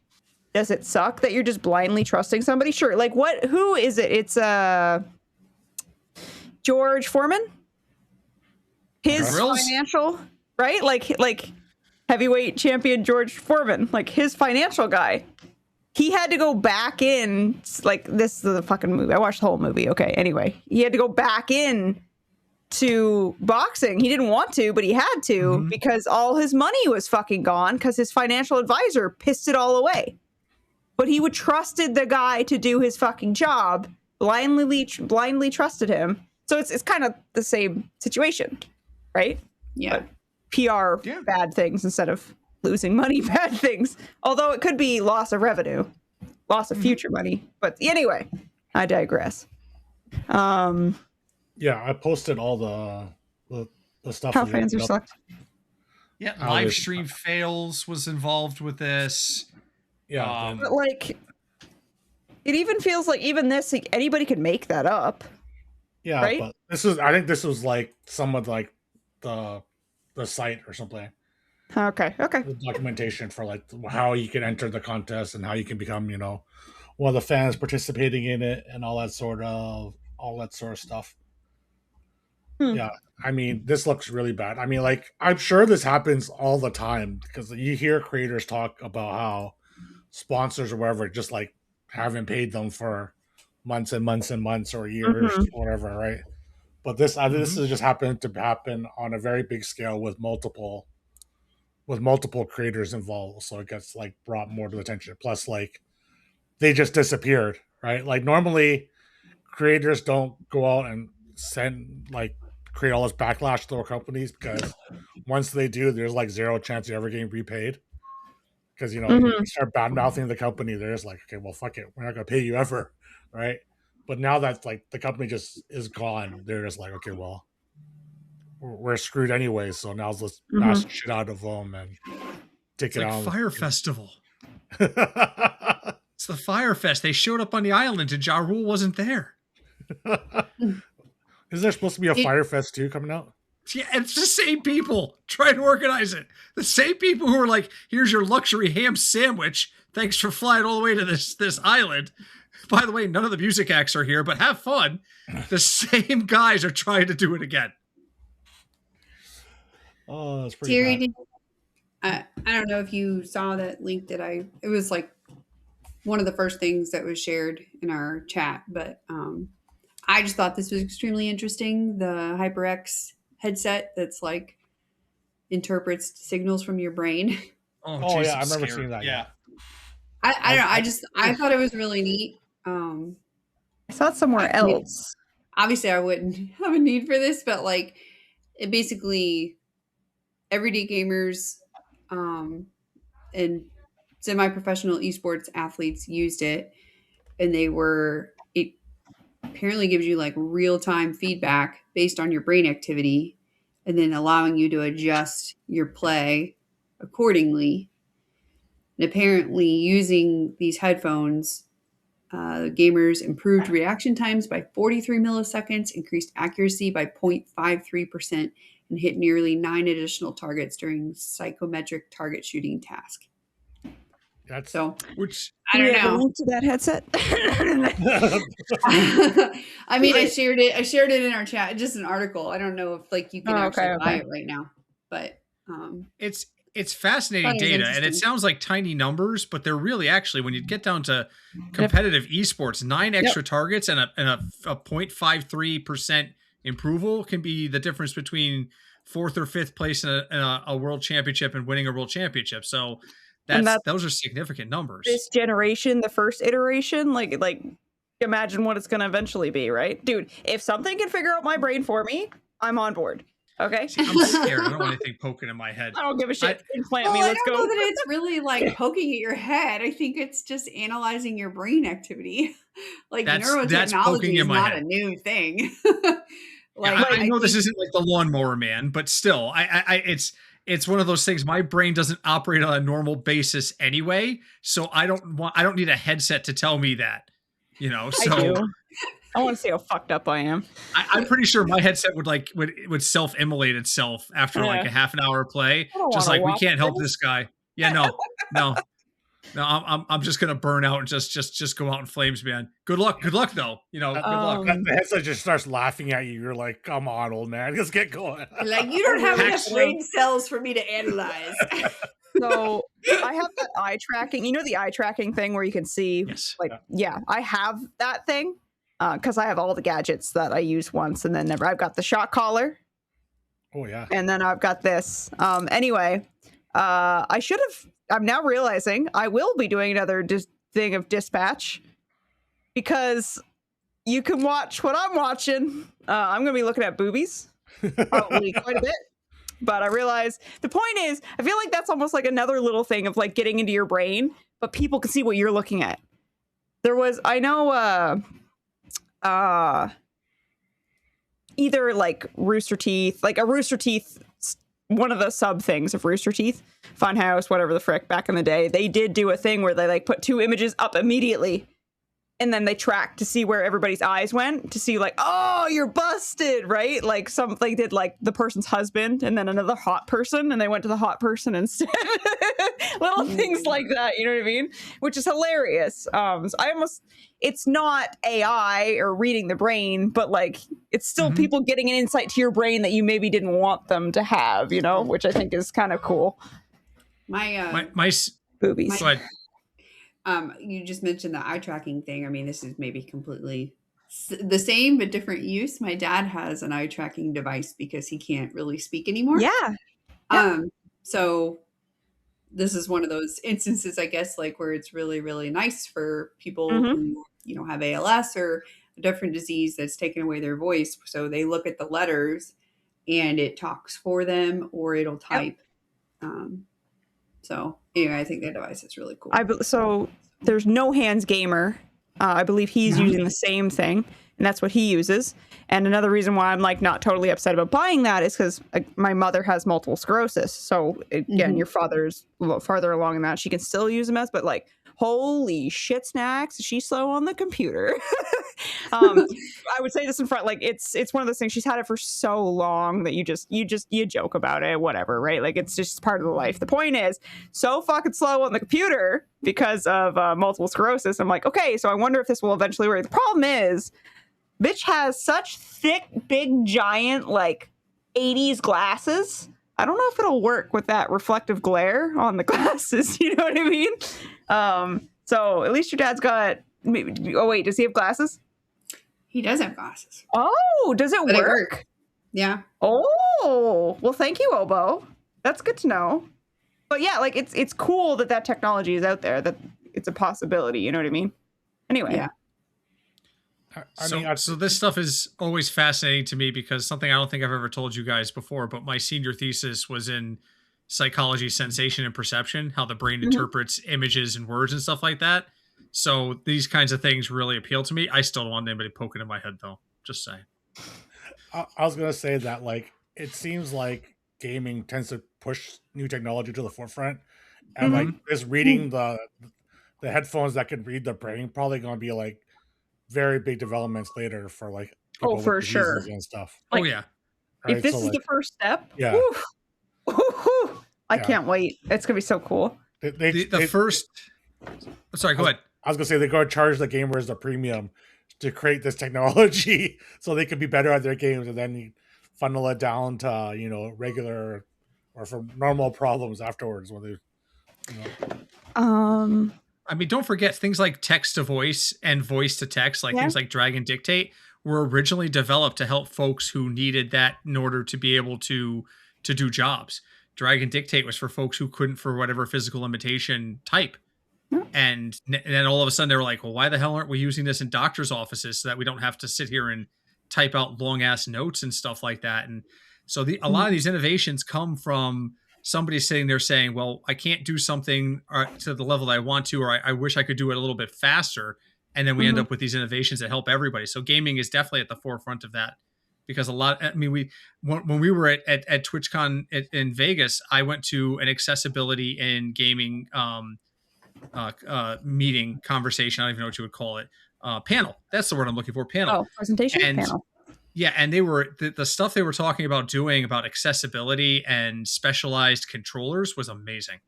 does it suck that you're just blindly trusting somebody? Sure. Like, who is it? It's George Foreman? His financial, right? Like heavyweight champion George Foreman, like his financial guy. He had to go back in, like, this is the fucking movie. I watched the whole movie. Okay, anyway. He had to go back in to boxing. He didn't want to, but he had to because all his money was fucking gone because his financial advisor pissed it all away. But he would trusted the guy to do his fucking job, blindly trusted him. So it's kind of the same situation, right? Yeah. But PR bad things instead of losing money, bad things. Although it could be loss of revenue, loss of future money. But anyway, I digress. Yeah, I posted all the stuff. How fans are sucked. Yeah, How live they- stream fails was involved with this. Yeah, But like, it even feels like even this, like, anybody could make that up. yeah, right? but I think this was like some of like the site or something. Okay. The documentation for like how you can enter the contest and how you can become, one of the fans participating in it and all that sort of stuff. Yeah, I mean, this looks really bad. I mean, like, I'm sure this happens all the time because you hear creators talk about how sponsors or whatever just like haven't paid them for months and months and months or years or whatever, right? But this has just happened to happen on a very big scale with multiple creators involved, so it gets like brought more to the attention. Plus, like, they just disappeared, right? Like, normally creators don't go out and create all this backlash to their companies, because once they do, there's like zero chance you're ever getting repaid. Because you start bad mouthing the company, they're just like, okay, well, fuck it, we're not gonna pay you ever, right? But now that like the company just is gone, they're just like, okay, well, we're screwed anyway. So now let's bash the shit out of them and take It's it like out. Fire Festival. It's the Fire Fest. They showed up on the island and Ja Rule wasn't there. Isn't there supposed to be a Fire Fest 2 coming out? Yeah, it's the same people trying to organize it. The same people who are like, here's your luxury ham sandwich. Thanks for flying all the way to this island. By the way, none of the music acts are here, but have fun. The same guys are trying to do it again. Oh, that's pretty Terry, bad. I don't know if you saw that link that it was like one of the first things that was shared in our chat, but I just thought this was extremely interesting. The HyperX headset that's like interprets signals from your brain. Oh, Oh, geez, yeah, I I'm remember scared. seeing that, Yeah. I don't know. I thought it was really neat. I saw it somewhere else. Obviously I wouldn't have a need for this, but like it basically everyday gamers and semi-professional esports athletes used it, and it apparently gives you like real-time feedback based on your brain activity and then allowing you to adjust your play accordingly. And apparently using these headphones, gamers improved reaction times by 43 milliseconds, increased accuracy by 0.53%, and hit nearly 9 additional targets during psychometric target shooting task. That's Which I don't Do we have a know. link to that headset? I mean, I shared it in our chat, just an article. I don't know if like you can actually buy it right now, but it's fascinating Funny, data, and it interesting. sounds like tiny numbers, but they're really actually, when you get down to competitive esports, 9 extra targets and a 0.53% improval can be the difference between 4th or 5th place in a world championship and winning a world championship. So those are significant numbers. This generation, the first iteration, like imagine what it's going to eventually be, right? Dude, if something can figure out my brain for me, I'm on board. Okay. See, I'm scared. I don't want anything poking in my head. I don't give a shit. Implant me. I Let's don't go. know that it's really like poking at your head. I think it's just analyzing your brain activity. Like That's neurotechnology poking is in my not head. a new thing. I know this isn't like the lawnmower man, but still, it's one of those things. My brain doesn't operate on a normal basis anyway, so I don't need a headset to tell me that. So I do. I want to see how fucked up I am. I'm pretty sure my headset would self-immolate itself after like a half an hour of play. Just like, we can't help this guy. Yeah, no. I'm just gonna burn out and just go out in flames, man. Good luck though. Good luck. the headset just starts laughing at you. You're like, come on, old man, let's get going. Like, you don't have enough brain cells for me to analyze. So I have that eye tracking. You know the eye tracking thing where you can see, I have that thing because I have all the gadgets that I use once and then never. I've got the shot collar. Oh yeah. And then I've got this. Anyway, I should have. I'm now realizing I will be doing another thing of dispatch because you can watch what I'm watching. I'm going to be looking at boobies, probably quite a bit. But I realize the point is, I feel like that's almost like another little thing of like getting into your brain, but people can see what you're looking at. There was, I know, either like Rooster Teeth, like a Rooster Teeth, one of the sub things of Rooster Teeth, Funhouse, whatever the frick, back in the day, they did do a thing where they like put 2 images up immediately. And then they tracked to see where everybody's eyes went to see like, oh, you're busted, right? Like they did like the person's husband and then another hot person, and they went to the hot person instead. Little things like that, you know what I mean? Which is hilarious. So it's not AI or reading the brain, but like it's still people getting an insight to your brain that you maybe didn't want them to have, you know, which I think is kind of cool. My Boobies. You just mentioned the eye tracking thing. I mean, this is maybe completely the same but different use. My dad has an eye tracking device because he can't really speak anymore. Yeah. So this is one of those instances, I guess, like where it's really, really nice for people who, you know, have ALS or a different disease that's taken away their voice. So they look at the letters and it talks for them, or it'll type. So anyway, I think that device is really cool. So there's No Hands Gamer. I believe he's using the same thing, and that's what he uses. And another reason why I'm like not totally upset about buying that is because my mother has multiple sclerosis. So again, your father's a little farther along in that. She can still use MS, but like, holy shit snacks, she's slow on the computer. I would say this in front, like it's one of those things. She's had it for so long that you joke about it, whatever, right? Like it's just part of the life. The point is, so fucking slow on the computer because of multiple sclerosis. I'm like, okay, so I wonder if this will eventually work. The problem is, bitch has such thick, big, giant, like 80s glasses. I don't know if it'll work with that reflective glare on the glasses. You know what I mean? So at least your dad's got. Oh wait, does he have glasses? He does have glasses. Oh, does it work? Yeah. Oh, well, thank you, Obo. That's good to know. But yeah, like it's cool that technology is out there, that it's a possibility. You know what I mean? Anyway. Yeah. So this stuff is always fascinating to me because something I don't think I've ever told you guys before, but my senior thesis was in psychology, sensation, and perception, how the brain interprets images and words and stuff like that. So these kinds of things really appeal to me. I still don't want anybody poking in my head, though. Just saying. I was going to say that, like, it seems like gaming tends to push new technology to the forefront. And, like, this reading the headphones that can read the brain probably going to be, like, very big developments later for, like, people for with sure. and stuff. Like, yeah. If this is the first step, yeah. I can't wait. It's going to be so cool. The first... Sorry, go ahead. I was going to say they're going to charge the gamers a premium to create this technology so they could be better at their games, and then you funnel it down to, you know, regular or for normal problems afterwards when they, you know. I mean, don't forget things like text to voice and voice to text, like things like Drag and Dictate were originally developed to help folks who needed that in order to be able to do jobs. Drag and Dictate was for folks who couldn't, for whatever physical limitation, type. And then all of a sudden they were like, well, why the hell aren't we using this in doctors' offices so that we don't have to sit here and type out long ass notes and stuff like that? And so a lot of these innovations come from somebody sitting there saying, well, I can't do something to the level that I want to, or I wish I could do it a little bit faster. And then we end up with these innovations that help everybody. So gaming is definitely at the forefront of that, because when we were at TwitchCon in Vegas, I went to an accessibility in gaming meeting conversation. I don't even know what you would call it. Panel. That's the word I'm looking for. Panel. Oh, presentation panel. Yeah. And they were, the stuff they were talking about doing about accessibility and specialized controllers was amazing.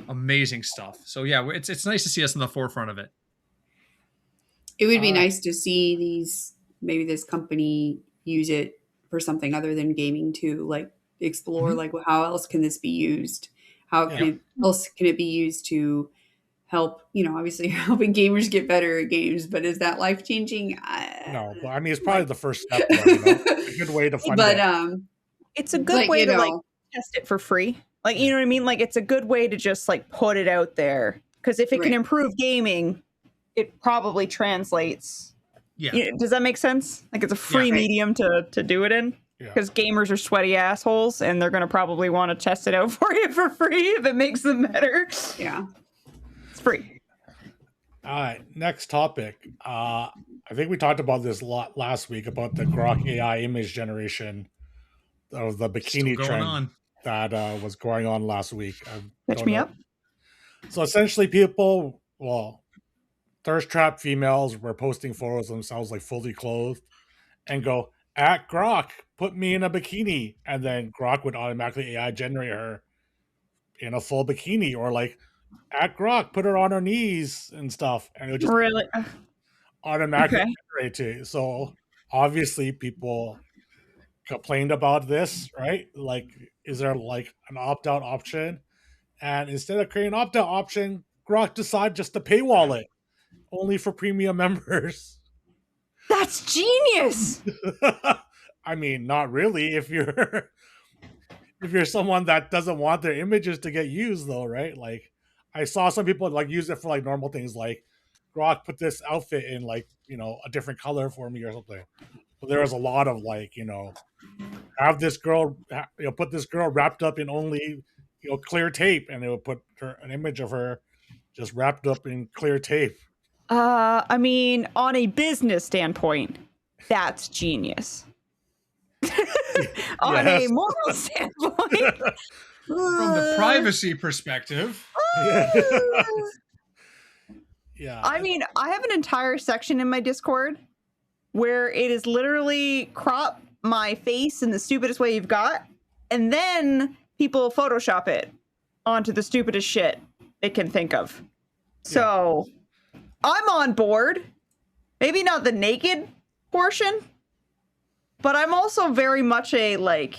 Amazing stuff. So yeah, it's nice to see us in the forefront of it. It would be nice to see maybe this company use it for something other than gaming too, like explore, like, well, how else can this be used? How else can it be used to help, you know, obviously helping gamers get better at games, but is that life-changing? No, but I mean, it's probably the first step, though, you know? A good way to find it. It's a good way to like test it for free. Like, you know what I mean? Like, it's a good way to just like put it out there, because if it can improve gaming, it probably translates. Yeah. You know, does that make sense? Like, it's a free medium to do it in. Yeah. Because gamers are sweaty assholes, and they're going to probably want to test it out for you for free if it makes them better. Yeah. It's free. All right, next topic. I think we talked about this a lot last week about the Grok AI image generation of the Still bikini going trend on. that was going on last week. I Catch don't me know. up. So essentially, people, well, thirst trap females were posting photos of themselves like fully clothed and go, at Grok, put me in a bikini. And then Grok would automatically AI generate her in a full bikini, or like, at Grok, put her on her knees and stuff. And it would just Really? automatically Okay. generate it. So obviously, people complained about this, right? Like, is there like an opt out option? And instead of creating an opt out option, Grok decided just to paywall it only for premium members. That's genius. I mean, not really if you're if you're someone that doesn't want their images to get used though, right? Like I saw some people like use it for like normal things like Grok put this outfit in like, a different color for me or something. But there was a lot of like, have this girl put this girl wrapped up in only clear tape, and it would put an image of her just wrapped up in clear tape. I mean, on a business standpoint, that's genius. On a Yes. moral standpoint, From the privacy perspective, Yeah. I mean, I have an entire section in my Discord where it is literally crop my face in the stupidest way you've got, and then people Photoshop it onto the stupidest shit they can think of. So I'm on board. Maybe not the naked portion, but I'm also very much a like,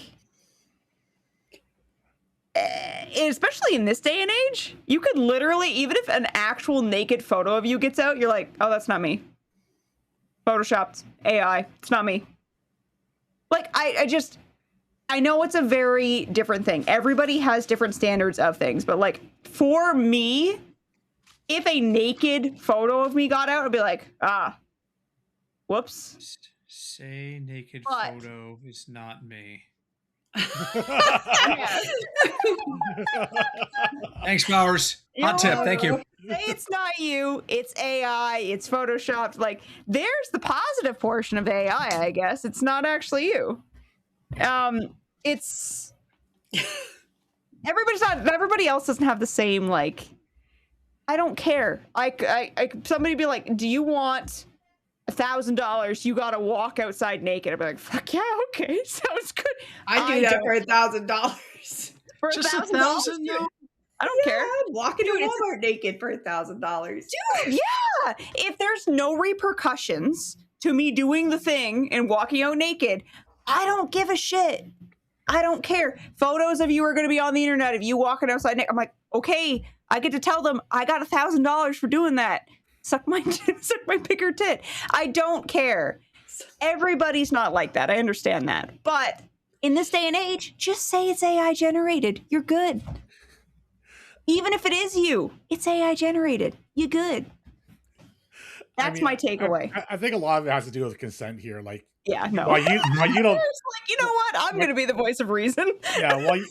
especially in this day and age, you could literally, even if an actual naked photo of you gets out, you're like, oh, that's not me. Photoshopped, AI, it's not me. Like, I know it's a very different thing. Everybody has different standards of things, but like, for me, if a naked photo of me got out, I'd be like, whoops. say naked But- photo is not me. Yeah. Thanks, Powers. Hot tip. Thank you. Say it's not you, it's AI, it's photoshopped. Like, there's the positive portion of AI, I guess. It's not actually you. It's everybody else doesn't have the same, like, I don't care. I somebody be like, do you want $1,000? You gotta walk outside naked. I'd be like, fuck yeah, okay, sounds good. I do that for $1,000. For Just $1,000, $1,000 though? I don't care. I'd walk into Dude, it's- Walmart naked for $1,000. Dude, yeah. If there's no repercussions to me doing the thing and walking out naked, I don't give a shit. I don't care. Photos of you are going to be on the internet of you walking outside naked. I'm like, okay, I get to tell them I got $1,000 for doing that. Suck my bigger tit. I don't care. Everybody's not like that. I understand that. But in this day and age, just say it's AI generated. You're good. Even if it is you, it's AI generated. You good. That's my takeaway. I think a lot of it has to do with consent here. Like, Yeah, no. while you don't, It's like, you know what? I'm going to be the voice of reason.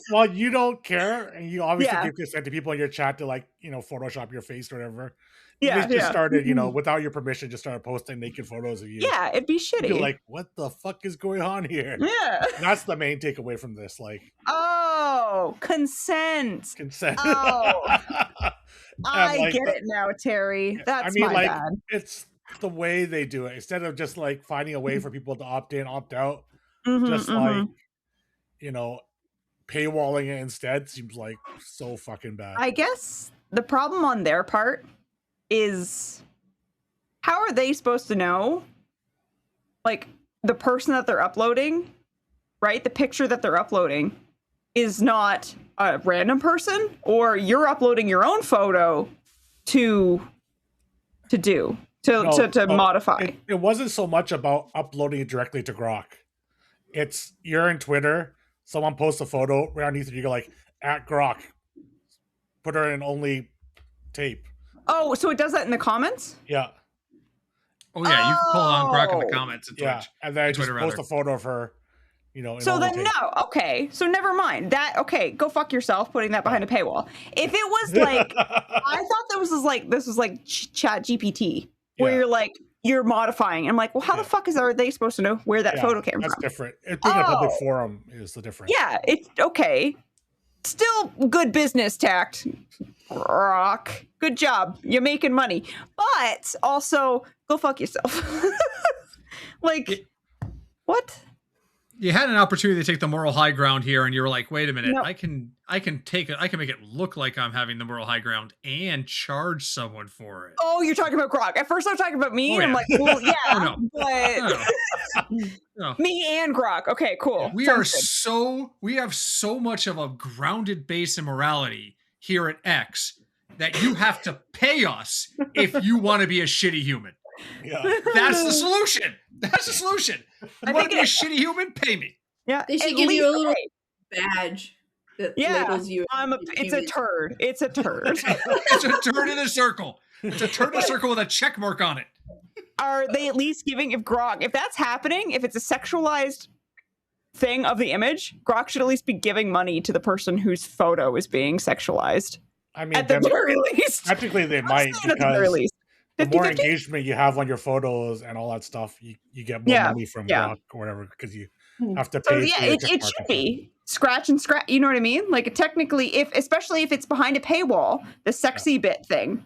while you don't care, and you obviously Yeah. give consent to people in your chat to like, Photoshop your face or whatever. Yeah, They just yeah. started, without your permission, just started posting naked photos of you. Yeah, it'd be shitty. You're like, what the fuck is going on here? Yeah. That's the main takeaway from this, like Oh, consent. consent. Oh. I like, get it now, Terry. That's my like bad. it's the way they do it. Instead of just like finding a way for people to opt in, opt out, Mhm, just mhm. like, paywalling it instead seems like so fucking bad. I guess the problem on their part is, how are they supposed to know, like, the person that they're uploading, right? The picture that they're uploading is not a random person, or you're uploading your own photo to modify. It wasn't so much about uploading it directly to Grok. It's you're in Twitter, someone posts a photo right underneath it, you go like, at Grok, put her in only tape. Oh, so it does that in the comments? Yeah. Oh yeah, you can pull it on Grok in the Oh. comments at Twitch. Yeah. And then I just Twitter, post rather. a photo of her So then no, okay. So never mind. Go fuck yourself putting that behind a paywall. If it was like I thought this was like Chat GPT where you're modifying. I'm like, well, how the fuck are they supposed to know where that photo came from? That's different. Being a public forum is the difference. Yeah, it's okay. Still good business tact. Grok. Good job. You're making money. But also go fuck yourself. What? You had an opportunity to take the moral high ground here, and you were like, "Wait a minute, No. I can take it. I can make it look like I'm having the moral high ground and charge someone for it." Oh, you're talking about Grok. At first, I was talking about me, and I'm like, "Well, yeah, but me and Grok." Okay, cool. We have so much of a grounded base in morality here at X that you have to pay us if you want to be a shitty human. Yeah, that's the solution. That's the solution. You want to be a shitty human? Pay me. Yeah, they should give you a little badge that labels you. It's a turd. It's a turd. It's a turd in a circle. It's a turd in a circle with a check mark on it. Are they at least giving if that's happening, if it's a sexualized thing of the image, Grok should at least be giving money to the person whose photo is being sexualized. I mean, at the very least. Technically, they might because the more engagement you have on your photos and all that stuff, you get more money from Grok or whatever because you have to pay. So it should be scratch. You know what I mean? Like technically, especially if it's behind a paywall, the sexy bit thing.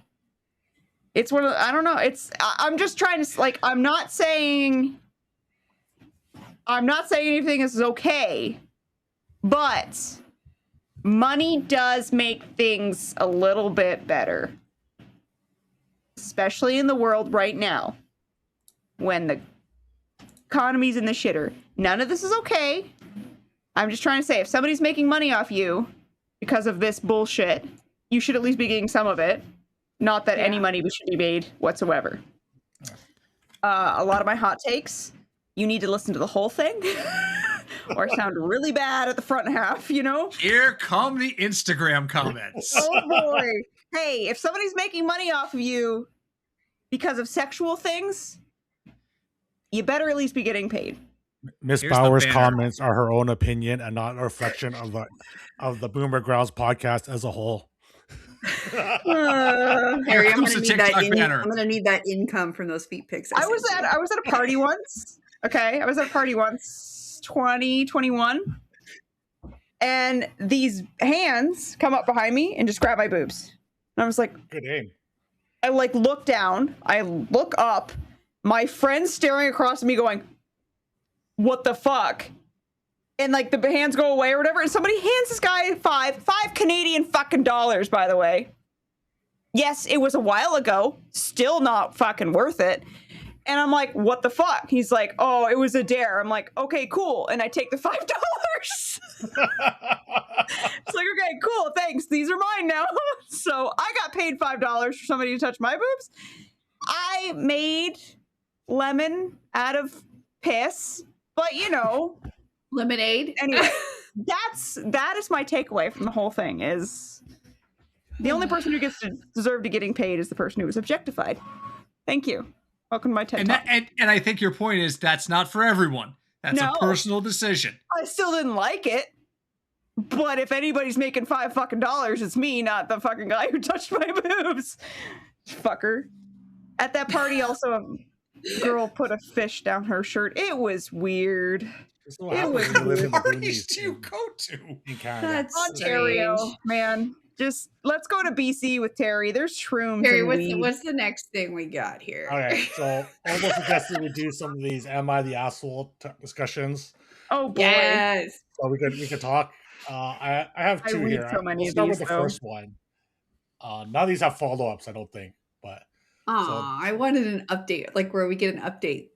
It's one of I don't know. I'm just trying to I'm not saying anything is okay, but money does make things a little bit better. Especially in the world right now, when the economy's in the shitter. None of this is okay. I'm just trying to say, if somebody's making money off you because of this bullshit, you should at least be getting some of it. Not that any money should be made whatsoever. A lot of my hot takes, you need to listen to the whole thing. Or sound really bad at the front half, Here come the Instagram comments. Oh boy. Hey, if somebody's making money off of you because of sexual things, you better at least be getting paid. Miss Bauer's comments are her own opinion and not a reflection of the Boomer Growls podcast as a whole. Harry, I'm gonna need that income from those feet pics. I was at a party once. Okay, I was at a party once, 2021, and these hands come up behind me and just grab my boobs. And I was like, good aim. I look down, I look up, my friend's staring across at me going, what the fuck? And the hands go away or whatever, and somebody hands this guy five Canadian fucking dollars, by the way. Yes, it was a while ago, still not fucking worth it. And I'm like, what the fuck? He's like, oh, it was a dare. I'm like, okay, cool. And I take the $5. It's like, okay, cool, thanks. These are mine now. So I got paid $5 for somebody to touch my boobs. I made lemon out of piss, but lemonade. Anyway, that is my takeaway from the whole thing is the only person who gets to deserve to getting paid is the person who was objectified. Thank you. Welcome to my TED Talk. And I think your point is that's not for everyone. That's a personal decision. I still didn't like it. But if anybody's making $5 fucking dollars, it's me, not the fucking guy who touched my boobs. Fucker. At that party, also, a girl put a fish down her shirt. It was weird. It was weird. What parties do you go to? That's Ontario, man. Just let's go to BC with Terry. There's shrooms. Terry, what's the next thing we got here? Okay, so almost suggested we do some of these "Am I the Asshole" discussions. Oh boy! Yes. So we could talk. I have two here. So many I'll start with the though. first one. None of these have follow-ups, I don't think. But I wanted an update, where we get an update.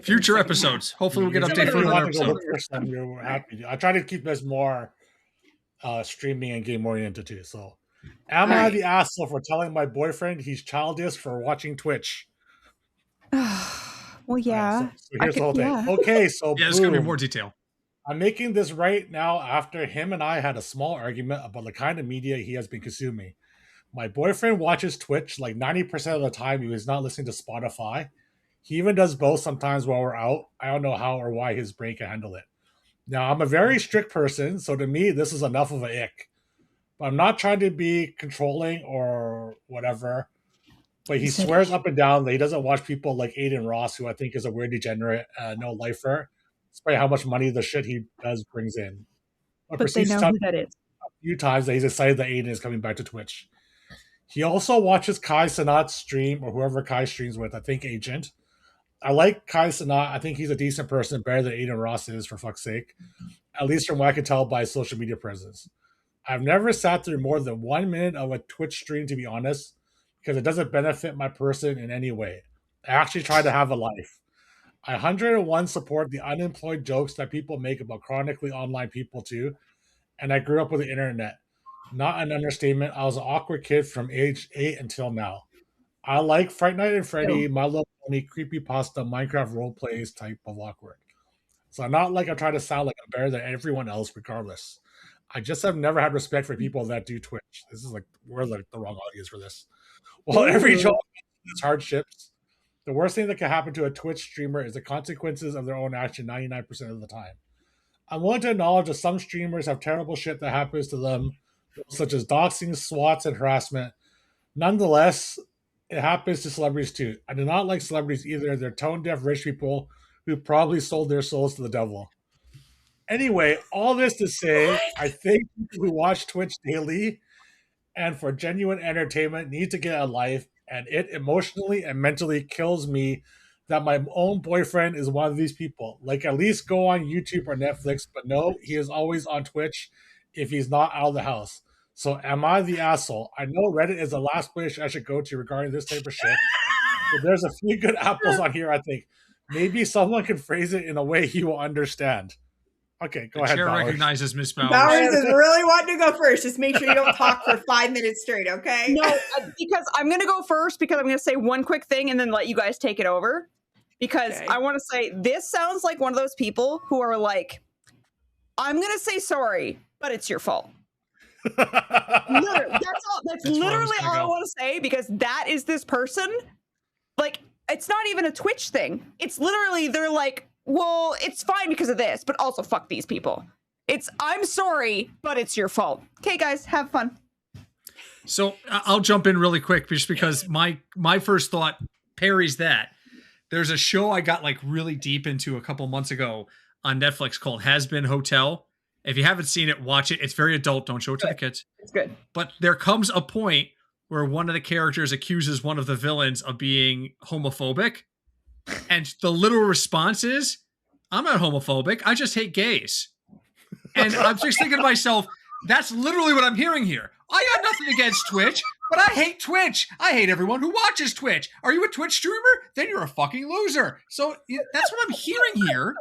Future episodes. Hopefully, we'll get an update for another episode. We're happy. I try to keep this more streaming and game oriented too. So, am I the asshole for telling my boyfriend he's childish for watching Twitch? Well, yeah. Right, so here's the whole thing. Yeah. Okay, so there's gonna be more detail. I'm making this right now after him and I had a small argument about the kind of media he has been consuming. My boyfriend watches Twitch 90% of the time. He was not listening to Spotify. He even does both sometimes while we're out. I don't know how or why his brain can handle it. Now, I'm a very strict person, so to me, this is enough of a ick. But I'm not trying to be controlling or whatever. But he swears up and down that he doesn't watch people like Aiden Ross, who I think is a weird degenerate, no lifer, despite how much money the shit he does brings in. But they know who that is. A few times that he's excited that Aiden is coming back to Twitch. He also watches Kai Cenat stream, or whoever Kai streams with, I think Agent. I like Kai Cenat. I think he's a decent person, better than Aiden Ross is, for fuck's sake. At least from what I can tell by his social media presence. I've never sat through more than 1 minute of a Twitch stream, to be honest, because it doesn't benefit my person in any way. I actually try to have a life. I 101 support the unemployed jokes that people make about chronically online people too, and I grew up with the internet. Not an understatement. I was an awkward kid from age 8 until now. I like Fright Night and Freddy, My Little Pony, Creepypasta, Minecraft roleplays type of awkward. So I'm not like I'm trying to sound like I'm better than everyone else regardless. I just have never had respect for people that do Twitch. This is like, we're like the wrong audience for this. Well, every joke has hardships. The worst thing that can happen to a Twitch streamer is the consequences of their own action 99% of the time. I'm willing to acknowledge that some streamers have terrible shit that happens to them, such as doxing, swats, and harassment. Nonetheless, it happens to celebrities too. I do not like celebrities either. They're tone-deaf rich people who probably sold their souls to the devil. Anyway, all this to say, I think people who watch Twitch daily and for genuine entertainment need to get a life, and it emotionally and mentally kills me that my own boyfriend is one of these people. Like, at least go on YouTube or Netflix, but no, he is always on Twitch if he's not out of the house. So am I the asshole? I know Reddit is the last place I should go to regarding this type of shit, but there's a few good apples on here, I think. Maybe someone can phrase it in a way he will understand. Okay, go ahead, Chair Bowers. recognizes Miss Bowers. Bowers is really wanting to go first. Just make sure you don't talk for 5 minutes straight, okay? No, because I'm going to go first because I'm going to say one quick thing and then let you guys take it over. Because Okay. I want to say this sounds like one of those people who are like, I'm going to say sorry, but it's your fault. Literally, that's literally all I want to say, because that is this person. Like, it's not even a Twitch thing. It's literally, they're like, well, it's fine because of this, but also fuck these people. It's, I'm sorry, but it's your fault. Okay, guys, have fun. So I'll jump in really quick just because my first thought parries that. There's a show I got like really deep into a couple months ago on Netflix called Has Been Hotel. If you haven't seen it, watch it. It's very adult. Don't show it to the kids. It's good. But there comes a point where one of the characters accuses one of the villains of being homophobic. And the literal response is, I'm not homophobic. I just hate gays. And I'm just thinking to myself, that's literally what I'm hearing here. I got nothing against Twitch, but I hate Twitch. I hate everyone who watches Twitch. Are you a Twitch streamer? Then you're a fucking loser. So that's what I'm hearing here.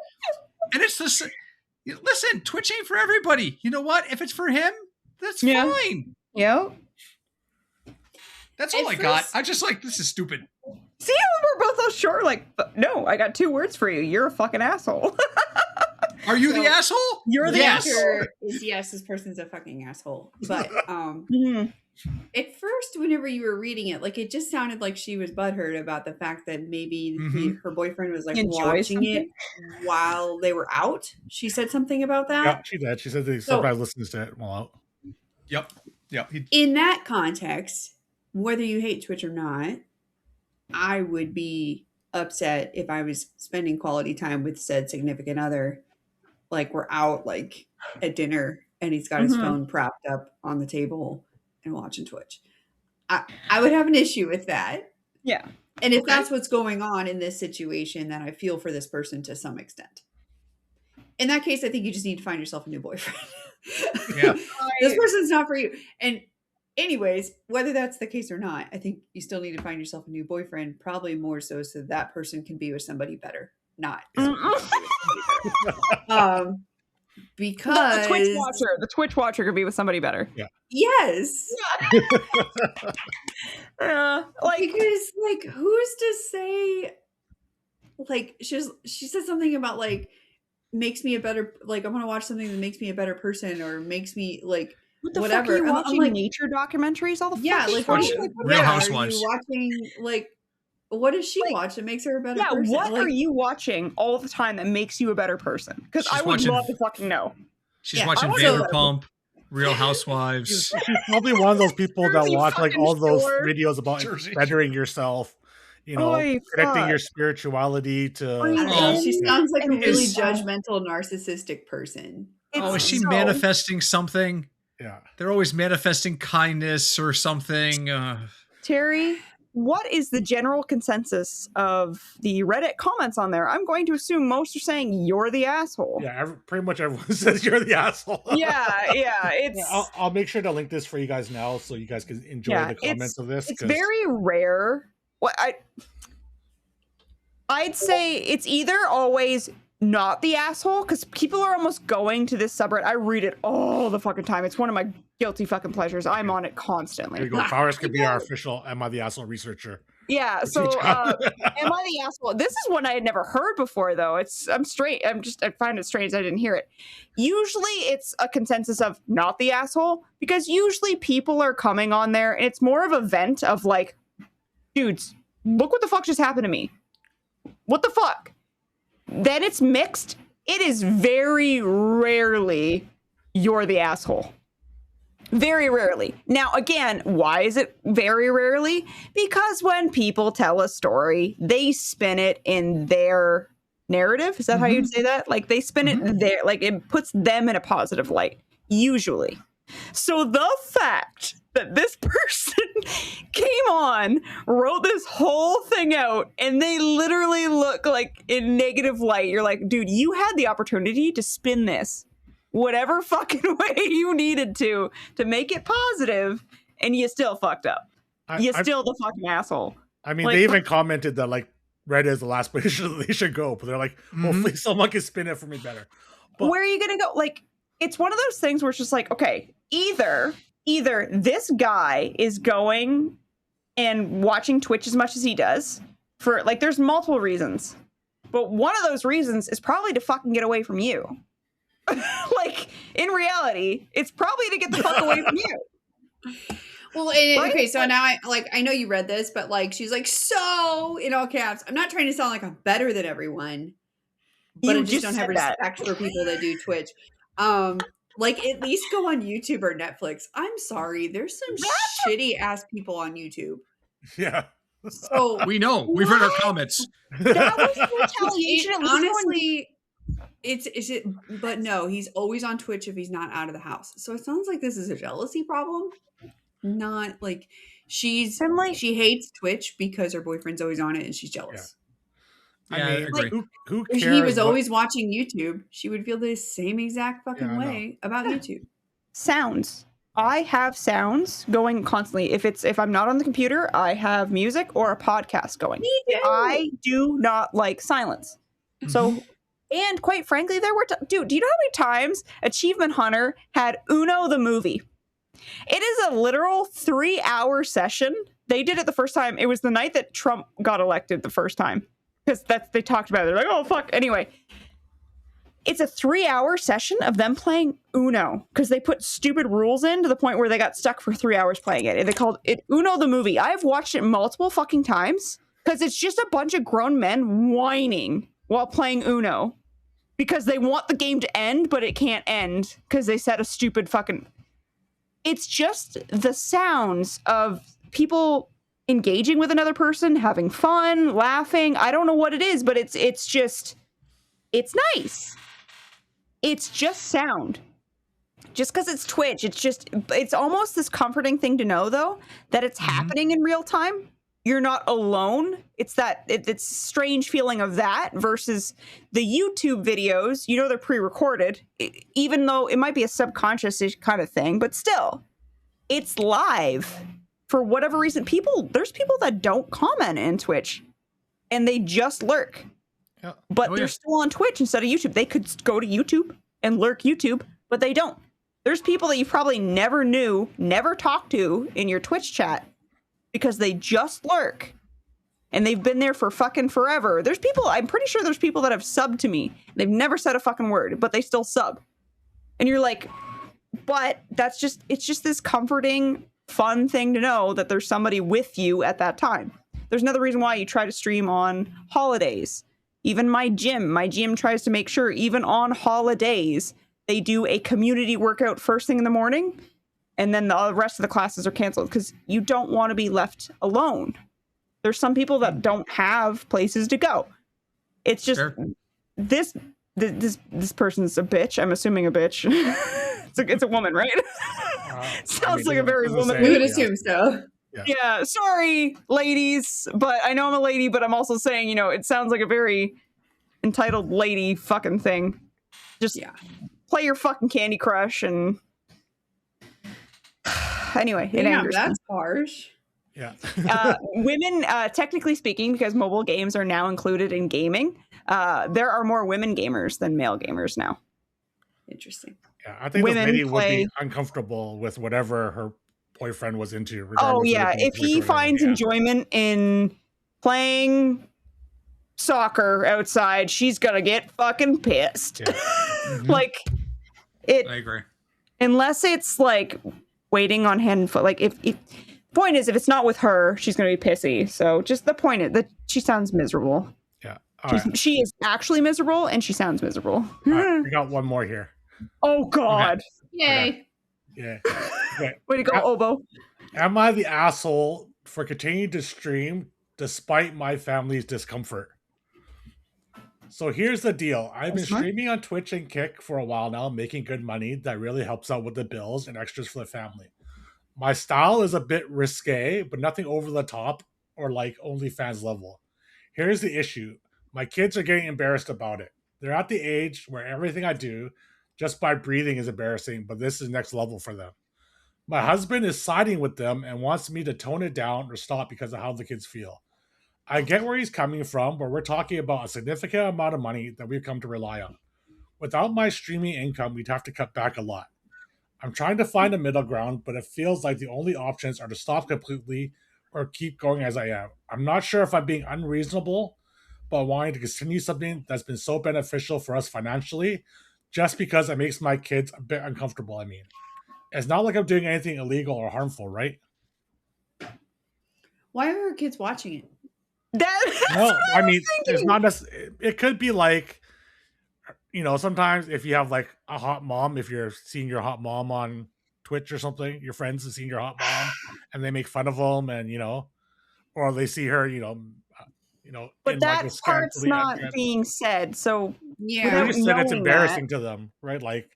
And it's this, listen, Twitch ain't for everybody. You know what? If it's for him, that's fine. Yeah. That's all I got. I just like, this is stupid. See how we're both so short? Like, no, I got 2 words for you. You're a fucking asshole. Are you the asshole? You're the asshole. Yes, this person's a fucking asshole. But at first, whenever you were reading it, like, it just sounded like she was butthurt about the fact that maybe her boyfriend was like watching it while they were out. She said something about that. Yeah, she did. She said that he sometimes listens to it while out. Yep. In that context, whether you hate Twitch or not, I would be upset if I was spending quality time with said significant other. Like, we're out like at dinner and he's got his phone propped up on the table and watching Twitch. I would have an issue with that. Yeah. And if that's what's going on in this situation, then I feel for this person to some extent. In that case, I think you just need to find yourself a new boyfriend. Yeah. This person's not for you. And anyways, whether that's the case or not, I think you still need to find yourself a new boyfriend, probably more so that person can be with somebody better. Not because the Twitch watcher could be with somebody better. Yeah. Yes. Like, because like, who's to say? Like, she said something about like makes me a better, like, I want to watch something that makes me a better person or makes me like what the whatever. fuck are you watching like, nature documentaries all the yeah, like time? Real Housewives. Are you watching like What does she Like, watch that makes her a better Yeah, person? what Like, are you watching all the time that makes you a better person? Because She's I would watching- love to fucking know. She's Yeah, watching I wanna know. Vanderpump, Real Housewives. She's probably one of those people that Jersey watch like fucking all those Shore. videos about Jersey bettering yourself, you know, Oy, connecting fuck. your spirituality to. Breathe I don't know. She in sounds like a and really breathe out. judgmental, narcissistic person. Oh, is she so- manifesting something? Yeah. They're always manifesting kindness or something. Terry, what is the general consensus of the Reddit comments on there? I'm going to assume most are saying you're the asshole. Yeah, pretty much everyone says you're the asshole. yeah, it's Yeah, I'll make sure to link this for you guys now so you guys can enjoy the comments of this. it's very rare. What I'd say it's either always not the asshole, because people are almost going to this subreddit. I read it all the fucking time. It's one of my guilty fucking pleasures. I'm on it constantly. There you go. Powers could be our official Am I the Asshole researcher. Yeah, so am I the asshole? This is one I had never heard before, though. I find it strange I didn't hear it. Usually it's a consensus of not the asshole, because usually people are coming on there and it's more of a vent of like, dudes, look what the fuck just happened to me. What the fuck? Then it's mixed. It is very rarely you're the asshole. Very rarely. Now, again, why is it very rarely? Because when people tell a story, they spin it in their narrative. Is that how you'd say that? Like they spin it there, like it puts them in a positive light, usually. So the fact that this person came on, wrote this whole thing out, and they literally look like in negative light, you're like, dude, you had the opportunity to spin this whatever fucking way you needed to make it positive, and you still fucked up. You're still the fucking asshole. I mean, Like, they even commented that like Reddit is the last place they should go, but they're like, hopefully someone can spin it for me better. But where are you gonna go? Like, it's one of those things where it's just like, okay, either this guy is going and watching Twitch as much as he does for like, there's multiple reasons, but one of those reasons is probably to fucking get away from you. Like, in reality, it's probably to get the fuck away from you. Well, Right? okay, so now I know you read this, but like she's like, so in all caps, I'm not trying to sound like I'm better than everyone, but You I just don't have said that. respect for people that do Twitch. Like at least go on YouTube or Netflix. I'm sorry, there's some shitty ass people on YouTube. yeah. So We know. We've heard our comments. That was retaliation. At least honestly, is it? But no, he's always on Twitch if he's not out of the house. So it sounds like this is a jealousy problem, not like she hates Twitch because her boyfriend's always on it and she's jealous. Yeah, I I mean, agree. who If cares? he was what- always watching YouTube, she would feel the same exact fucking Yeah, I know. way about YouTube. sounds. I have sounds going constantly. If I'm not on the computer, I have music or a podcast going. Me too. I do not like silence. So, and quite frankly, there were dude, do you know how many times Achievement Hunter had Uno the movie? It is a literal 3-hour session. They did it the first time. It was the night that Trump got elected the first time. Because they talked about it. They're like, oh fuck. Anyway, it's a 3-hour session of them playing Uno because they put stupid rules in to the point where they got stuck for 3 hours playing it. And they called it Uno the movie. I've watched it multiple fucking times because it's just a bunch of grown men whining while playing Uno because they want the game to end, but it can't end because they set a stupid fucking. It's just the sounds of people engaging with another person, having fun, laughing. I don't know what it is, but it's just, it's nice. It's just sound. Just because it's Twitch, it's almost this comforting thing to know, though, that it's happening in real time. You're not alone. It's it's strange feeling of that versus the YouTube videos. You know, they're pre-recorded, even though it might be a subconscious kind of thing, but still, it's live. For whatever reason, there's people that don't comment in Twitch and they just lurk. Yeah. But Oh, they're yeah. still on Twitch instead of YouTube. They could go to YouTube and lurk YouTube, but they don't. There's people that you probably never knew, never talked to in your Twitch chat because they just lurk. And they've been there for fucking forever. I'm pretty sure there's people that have subbed to me. They've never said a fucking word, but they still sub. And you're like, but it's just this comforting, fun thing to know that there's somebody with you at that time. There's another reason why you try to stream on holidays. Even my gym tries to make sure even on holidays, they do a community workout first thing in the morning, and then the rest of the classes are canceled because you don't want to be left alone. There's some people that don't have places to go. It's just this person's a bitch. I'm assuming a bitch. It's a woman, right? Sounds like a very woman. We would assume so. Yeah, sorry, ladies, but I know I'm a lady, but I'm also saying, you know, it sounds like a very entitled lady fucking thing. Just play your fucking Candy Crush and anyway, it angers that's me. harsh. Yeah. Women, technically speaking, because mobile games are now included in gaming, there are more women gamers than male gamers now. Interesting. Yeah, I think this lady would be uncomfortable with whatever her boyfriend was into. Oh yeah, if he finds enjoyment in playing soccer outside, she's gonna get fucking pissed. Yeah. Like it. I agree. Unless it's like waiting on hand and foot. Like if point is, if it's not with her, she's gonna be pissy. So just the point is that she sounds miserable. Yeah, she is actually miserable, and she sounds miserable. We got one more here. Oh God! Okay. Yay! Yeah. Okay. Way to go, Obo. Am I the asshole for continuing to stream despite my family's discomfort? So here's the deal. I've been streaming on Twitch and Kick for a while now, making good money that really helps out with the bills and extras for the family. My style is a bit risque, but nothing over the top or like OnlyFans level. Here's the issue. My kids are getting embarrassed about it. They're at the age where everything I do just by breathing is embarrassing, but this is next level for them. My husband is siding with them and wants me to tone it down or stop because of how the kids feel. I get where he's coming from, but we're talking about a significant amount of money that we've come to rely on. Without my streaming income, we'd have to cut back a lot. I'm trying to find a middle ground, but it feels like the only options are to stop completely or keep going as I am. I'm not sure if I'm being unreasonable, but wanting to continue something that's been so beneficial for us financially, just because it makes my kids a bit uncomfortable, I mean. It's not like I'm doing anything illegal or harmful, right? Why are our kids watching it? No, I mean, it's not it could be like, you know, sometimes if you have like a hot mom, if you're seeing your hot mom on Twitch or something, your friends are seeing your hot mom and they make fun of them, and, you know, or they see her, you know, but that like part's not being said. So yeah, said it's embarrassing to them, right? Like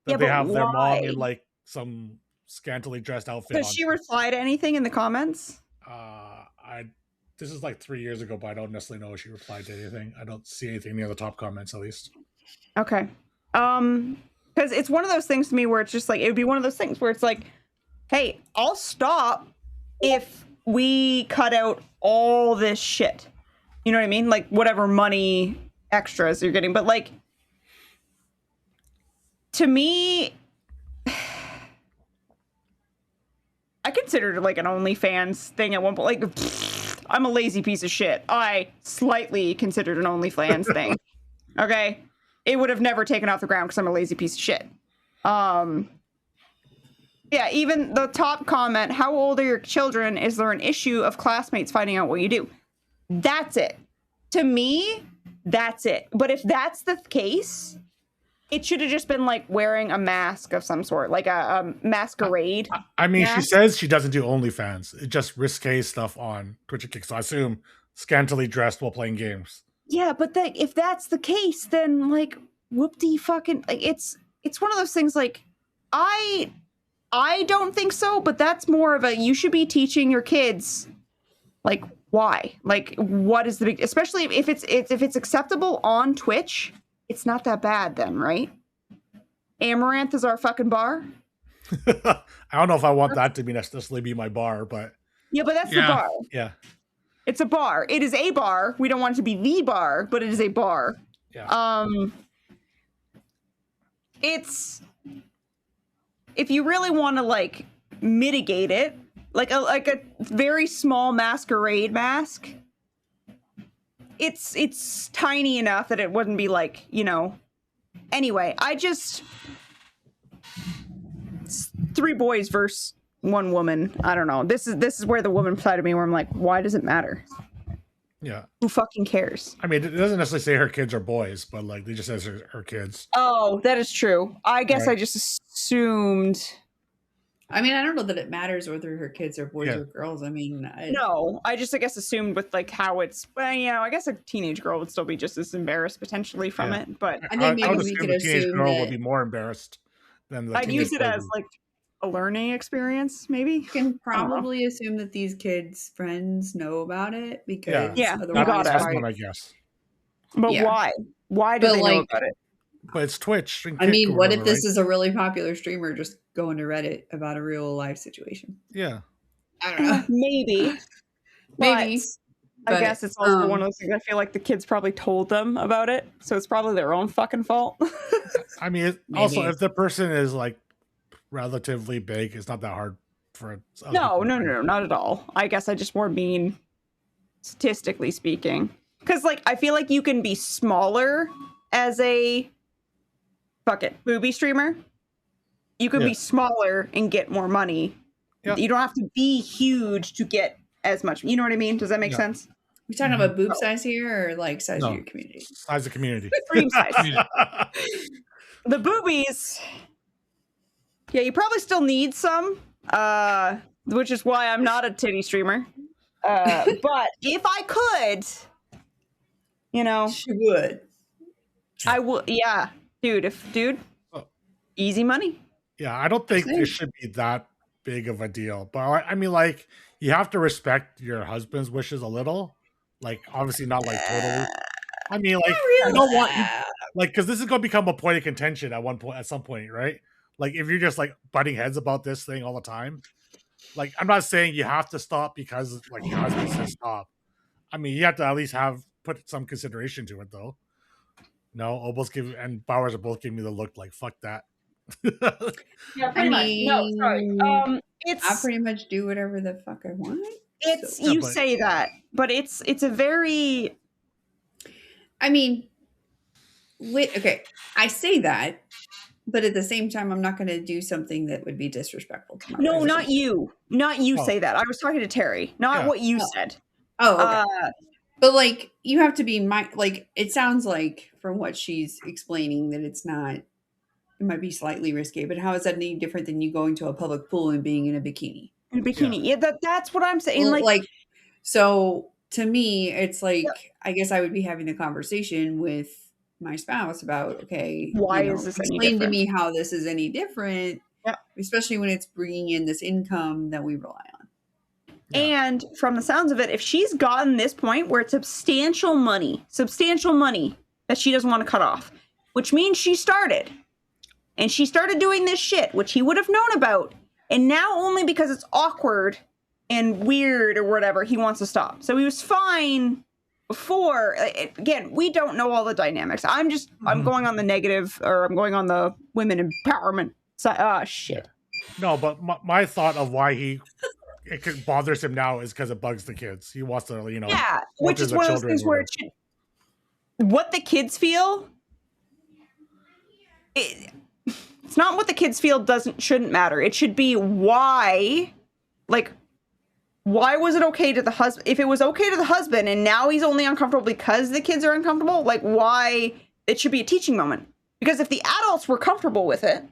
that they have their mom in like some scantily dressed outfit. Does she reply to anything in the comments? This is like 3 years ago, but I don't necessarily know if she replied to anything. I don't see anything near the top comments, at least. Okay. Because it's one of those things to me where it's just like, it would be one of those things where it's like, hey, I'll stop if we cut out all this shit. You know what I mean? Like whatever money extras you're getting. But like, to me, I considered it like an OnlyFans thing at one point. Like, I'm a lazy piece of shit. I slightly considered an OnlyFans thing. Okay? It would have never taken off the ground because I'm a lazy piece of shit. Yeah, even the top comment, how old are your children? Is there an issue of classmates finding out what you do? That's it. To me, that's it. But if that's the case, it should have just been like wearing a mask of some sort, like a masquerade. I mean, mask. She says she doesn't do OnlyFans. It's just risque stuff on Twitch and Kick. So I assume scantily dressed while playing games. Yeah, but if that's the case, then like whoop-de fucking like it's one of those things. Like I don't think so, but that's more of a you should be teaching your kids like why, like what is the big, especially if it's acceptable on Twitch. It's not that bad then, right? Amaranth is our fucking bar. I don't know if I want that to be necessarily be my bar, but yeah, but that's the bar. Yeah, it's a bar. It is a bar. We don't want it to be the bar, but it is a bar. Yeah. It's if you really want to like mitigate it, like a very small masquerade mask. It's tiny enough that it wouldn't be like, you know. Anyway, it's 3 boys versus one woman. I don't know. This is where the woman side of me where I'm like, why does it matter? Yeah. Who fucking cares? I mean, it doesn't necessarily say her kids are boys, but like they just says her kids. Oh, that is true. I guess Right. I just assumed. I mean, I don't know that it matters whether her kids are boys Yeah. or girls. I mean, No, I guess assumed with like how it's. Well, you know, I guess a teenage girl would still be just as embarrassed potentially from Yeah. it, but I think I maybe would we assume could the teenage assume girl would that be more embarrassed than the I'd teenage use it boy as would. like a learning experience, maybe. you can I don't know. probably assume that these kids' friends know about it because Yeah, you otherwise, gotta. That's why- one, I guess. But Yeah. why? Why do But, they know like, about it? But it's Twitch. And I Kick mean, or what if whatever, this right? is a really popular streamer just going to Reddit about a real life situation? Yeah. I don't know. Maybe. Maybe. But I But, guess it's also one of those things. I feel like the kids probably told them about it, so it's probably their own fucking fault. I mean, also, Maybe. if the person is like relatively big, it's not that hard for. other No, people. not at all. I guess I just more mean statistically speaking. Because, like, I feel like you can be smaller as a booby streamer. You could Yeah. be smaller and get more money. Yeah. You don't have to be huge to get as much. You know what I mean? Does that make Yeah. sense? We talking about boob size here or like size No. of your community? Size of community. Stream size. The boobies. Yeah, you probably still need some. Which is why I'm not a titty streamer. But if I could, you know, She would. I will. Yeah, dude. Oh. Easy money. Yeah, I don't think Same. it should be that big of a deal. But I mean, like, you have to respect your husband's wishes a little. Like, obviously, not like totally. I mean, like, I don't want like because this is going to become a point of contention at some point, right? Like, if you're just like butting heads about this thing all the time. Like, I'm not saying you have to stop because like your husband says stop. I mean, you have to at least put some consideration to it, though. No, Obel's and Bowers are both giving me the look like fuck that. Yeah, I No, sorry. mean, I It's pretty much do whatever the fuck I want. it's Yeah, you but- say that, but it's a very I mean, okay, I say that, but at the same time, I'm not going to do something that would be disrespectful to my no, husband. not you, Oh. say that. I was talking to Terry, not Yeah. what you Oh. said. Oh, okay. But like, you have to be like. It sounds like from what she's explaining that it's not. It might be slightly risky, but how is that any different than you going to a public pool and being in a bikini? In a bikini, yeah, that's what I'm saying. Well, Like, so to me, it's like I guess I would be having a conversation with my spouse about okay, Why is this any explain to different? me how this is any different, Yeah. especially when it's bringing in this income that we rely on. Yeah. And from the sounds of it, if she's gotten this point where it's substantial money that she doesn't want to cut off, which means she started doing this shit, which he would have known about. And now only because it's awkward and weird or whatever, he wants to stop. So he was fine before. Again, we don't know all the dynamics. I'm going on the negative, or I'm going on the women empowerment side. Shit. No, but my thought of why it bothers him now is because it bugs the kids. He wants to, Yeah, which is the one of those children things where it should, what the kids feel. It's not what the kids feel shouldn't matter. It should be why was it okay to the husband? If it was okay to the husband and now he's only uncomfortable because the kids are uncomfortable, like why it should be a teaching moment. Because if the adults were comfortable with it,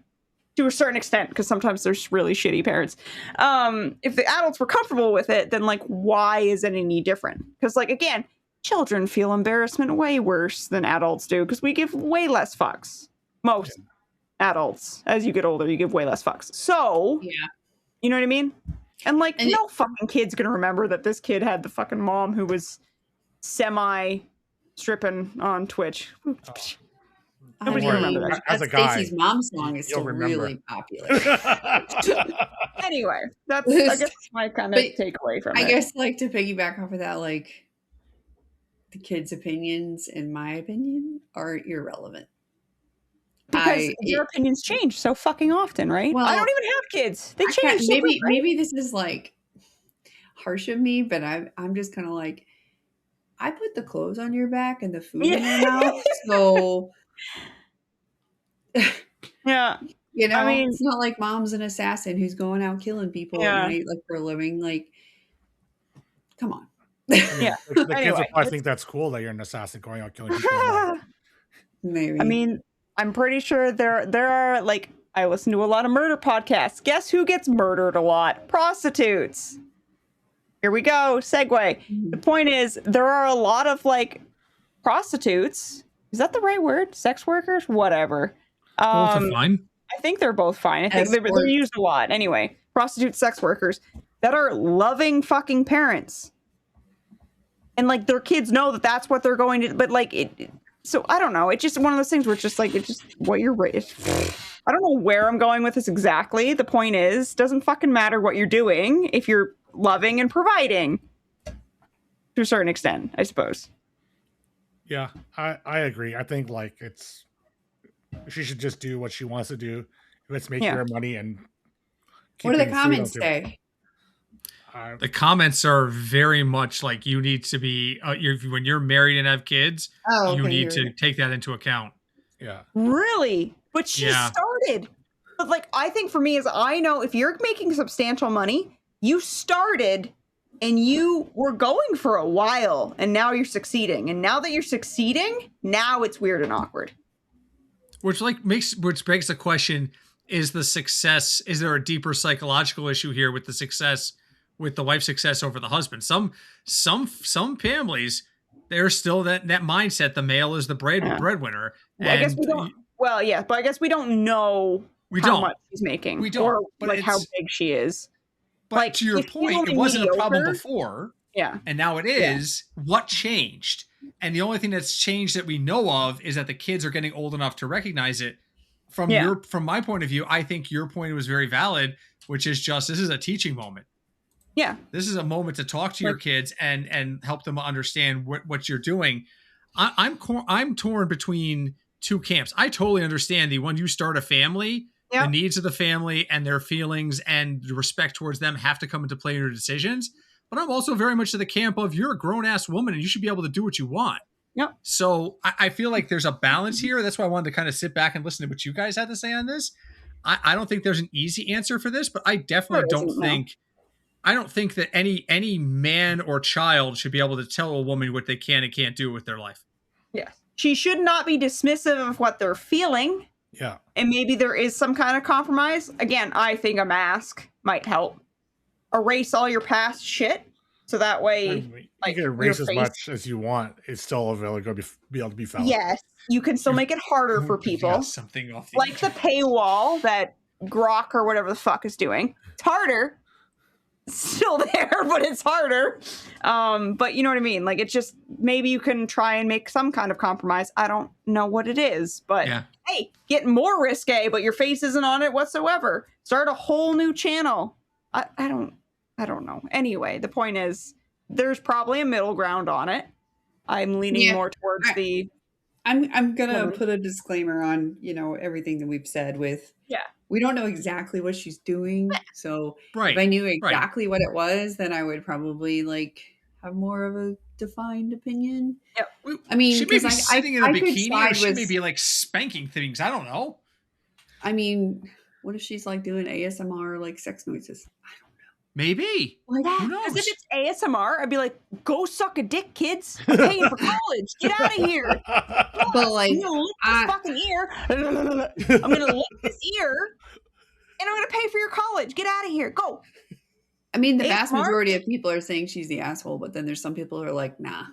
to a certain extent, because sometimes there's really shitty parents. If the adults were comfortable with it, then like why is it any different? Because like again, children feel embarrassment way worse than adults do because we give way less fucks. Most adults, as you get older, you give way less fucks. So Yeah. you know what I mean? And like And no fucking kid's gonna remember that this kid had the fucking mom who was semi stripping on Twitch. Nobody's gonna remember that. As a That's guy, Stacey's mom song is you'll still remember. really popular. Anyway, that's I guess my kind of But takeaway from I it. guess like to piggyback off of that, like the kids' opinions, in my opinion, are irrelevant. Because your opinions change so fucking often, right? Well, I don't even have kids. They I can't- change. So quick, right? maybe this is like harsh of me, but I'm just kind of like, I put the clothes on your back and the food in your mouth, so Yeah. You know, I mean, it's not like mom's an assassin who's going out killing people at Yeah. night like for a living. Like, come on. I mean, Yeah. the kids Anyway, will probably think that's cool that you're an assassin going out killing people. at night. Maybe. I mean, I'm pretty sure there are like I listen to a lot of murder podcasts. Guess who gets murdered a lot? Prostitutes. Here we go. Segue. The point is there are a lot of like prostitutes. Is that the right word? Sex workers? Whatever. Both are fine. I think they're both fine. I think they're Escorts. used a lot. Anyway, prostitute sex workers that are loving fucking parents. And like their kids know that that's what they're going to, but like so I don't know. It's just one of those things where it's just what you're raised. I don't know where I'm going with this exactly. The point is, doesn't fucking matter what you're doing if you're loving and providing to a certain extent, I suppose. Yeah, I agree. I think like she should just do what she wants to do. If it's making her money and What do the keeping comments food say? The comments are very much like you need to be when you're married and have kids, Oh, you okay, need to take that into account. Yeah. Really? But she started. But like I think for me is I know if you're making substantial money, you started and you were going for a while and now you're succeeding. And now that you're succeeding, now it's weird and awkward. Which begs the question, is there a deeper psychological issue here with the wife's success over the husband? Some families, there's still that mindset the male is the breadwinner. Well, I guess we don't but I guess we don't know how much she's making. We don't, or but like how big she is. But like, to your point, it wasn't a problem before. Yeah. And now it is. Yeah. What changed? And the only thing that's changed that we know of is that the kids are getting old enough to recognize it. From my point of view, I think your point was very valid, which is just this is a teaching moment. Yeah. This is a moment to talk to your kids and help them understand what you're doing. I'm torn between two camps. I totally understand when you start a family, the needs of the family and their feelings and the respect towards them have to come into play in your decisions. But I'm also very much to the camp of you're a grown-ass woman and you should be able to do what you want. Yep. So I feel like there's a balance here. That's why I wanted to kind of sit back and listen to what you guys had to say on this. I don't think there's an easy answer for this, but I definitely I don't think that any man or child should be able to tell a woman what they can and can't do with their life. Yes. She should not be dismissive of what they're feeling. Yeah. And maybe there is some kind of compromise. Again, I think a mask might help. Erase all your past shit. So that way, you can erase as much as you want. It's still going to be able to be found. Yes. You can still make it harder for people. Something off like the paywall that Grok or whatever the fuck is doing. It's harder. It's still there, but it's harder. But you know what I mean? Like, it's just, maybe you can try and make some kind of compromise. I don't know what it is, but hey, get more risque, but your face isn't on it whatsoever. Start a whole new channel. I don't know. Anyway, the point is there's probably a middle ground on it. I'm leaning more towards I'm gonna put a disclaimer on, everything that we've said with we don't know exactly what she's doing. So if I knew exactly what it was, then I would probably have more of a defined opinion. Yeah. I mean, she may be sitting in a bikini or she may be spanking things. I don't know. I mean, what if she's doing ASMR sex noises? I don't know. Maybe. Who knows? Because if it's ASMR, I'd be like, go suck a dick, kids. I'm paying for college. Get out of here. But I'm gonna lick this fucking ear. I'm gonna lick this ear and I'm gonna pay for your college. Get out of here. Go. I mean, the vast majority of people are saying she's the asshole, but then there's some people who are like, nah.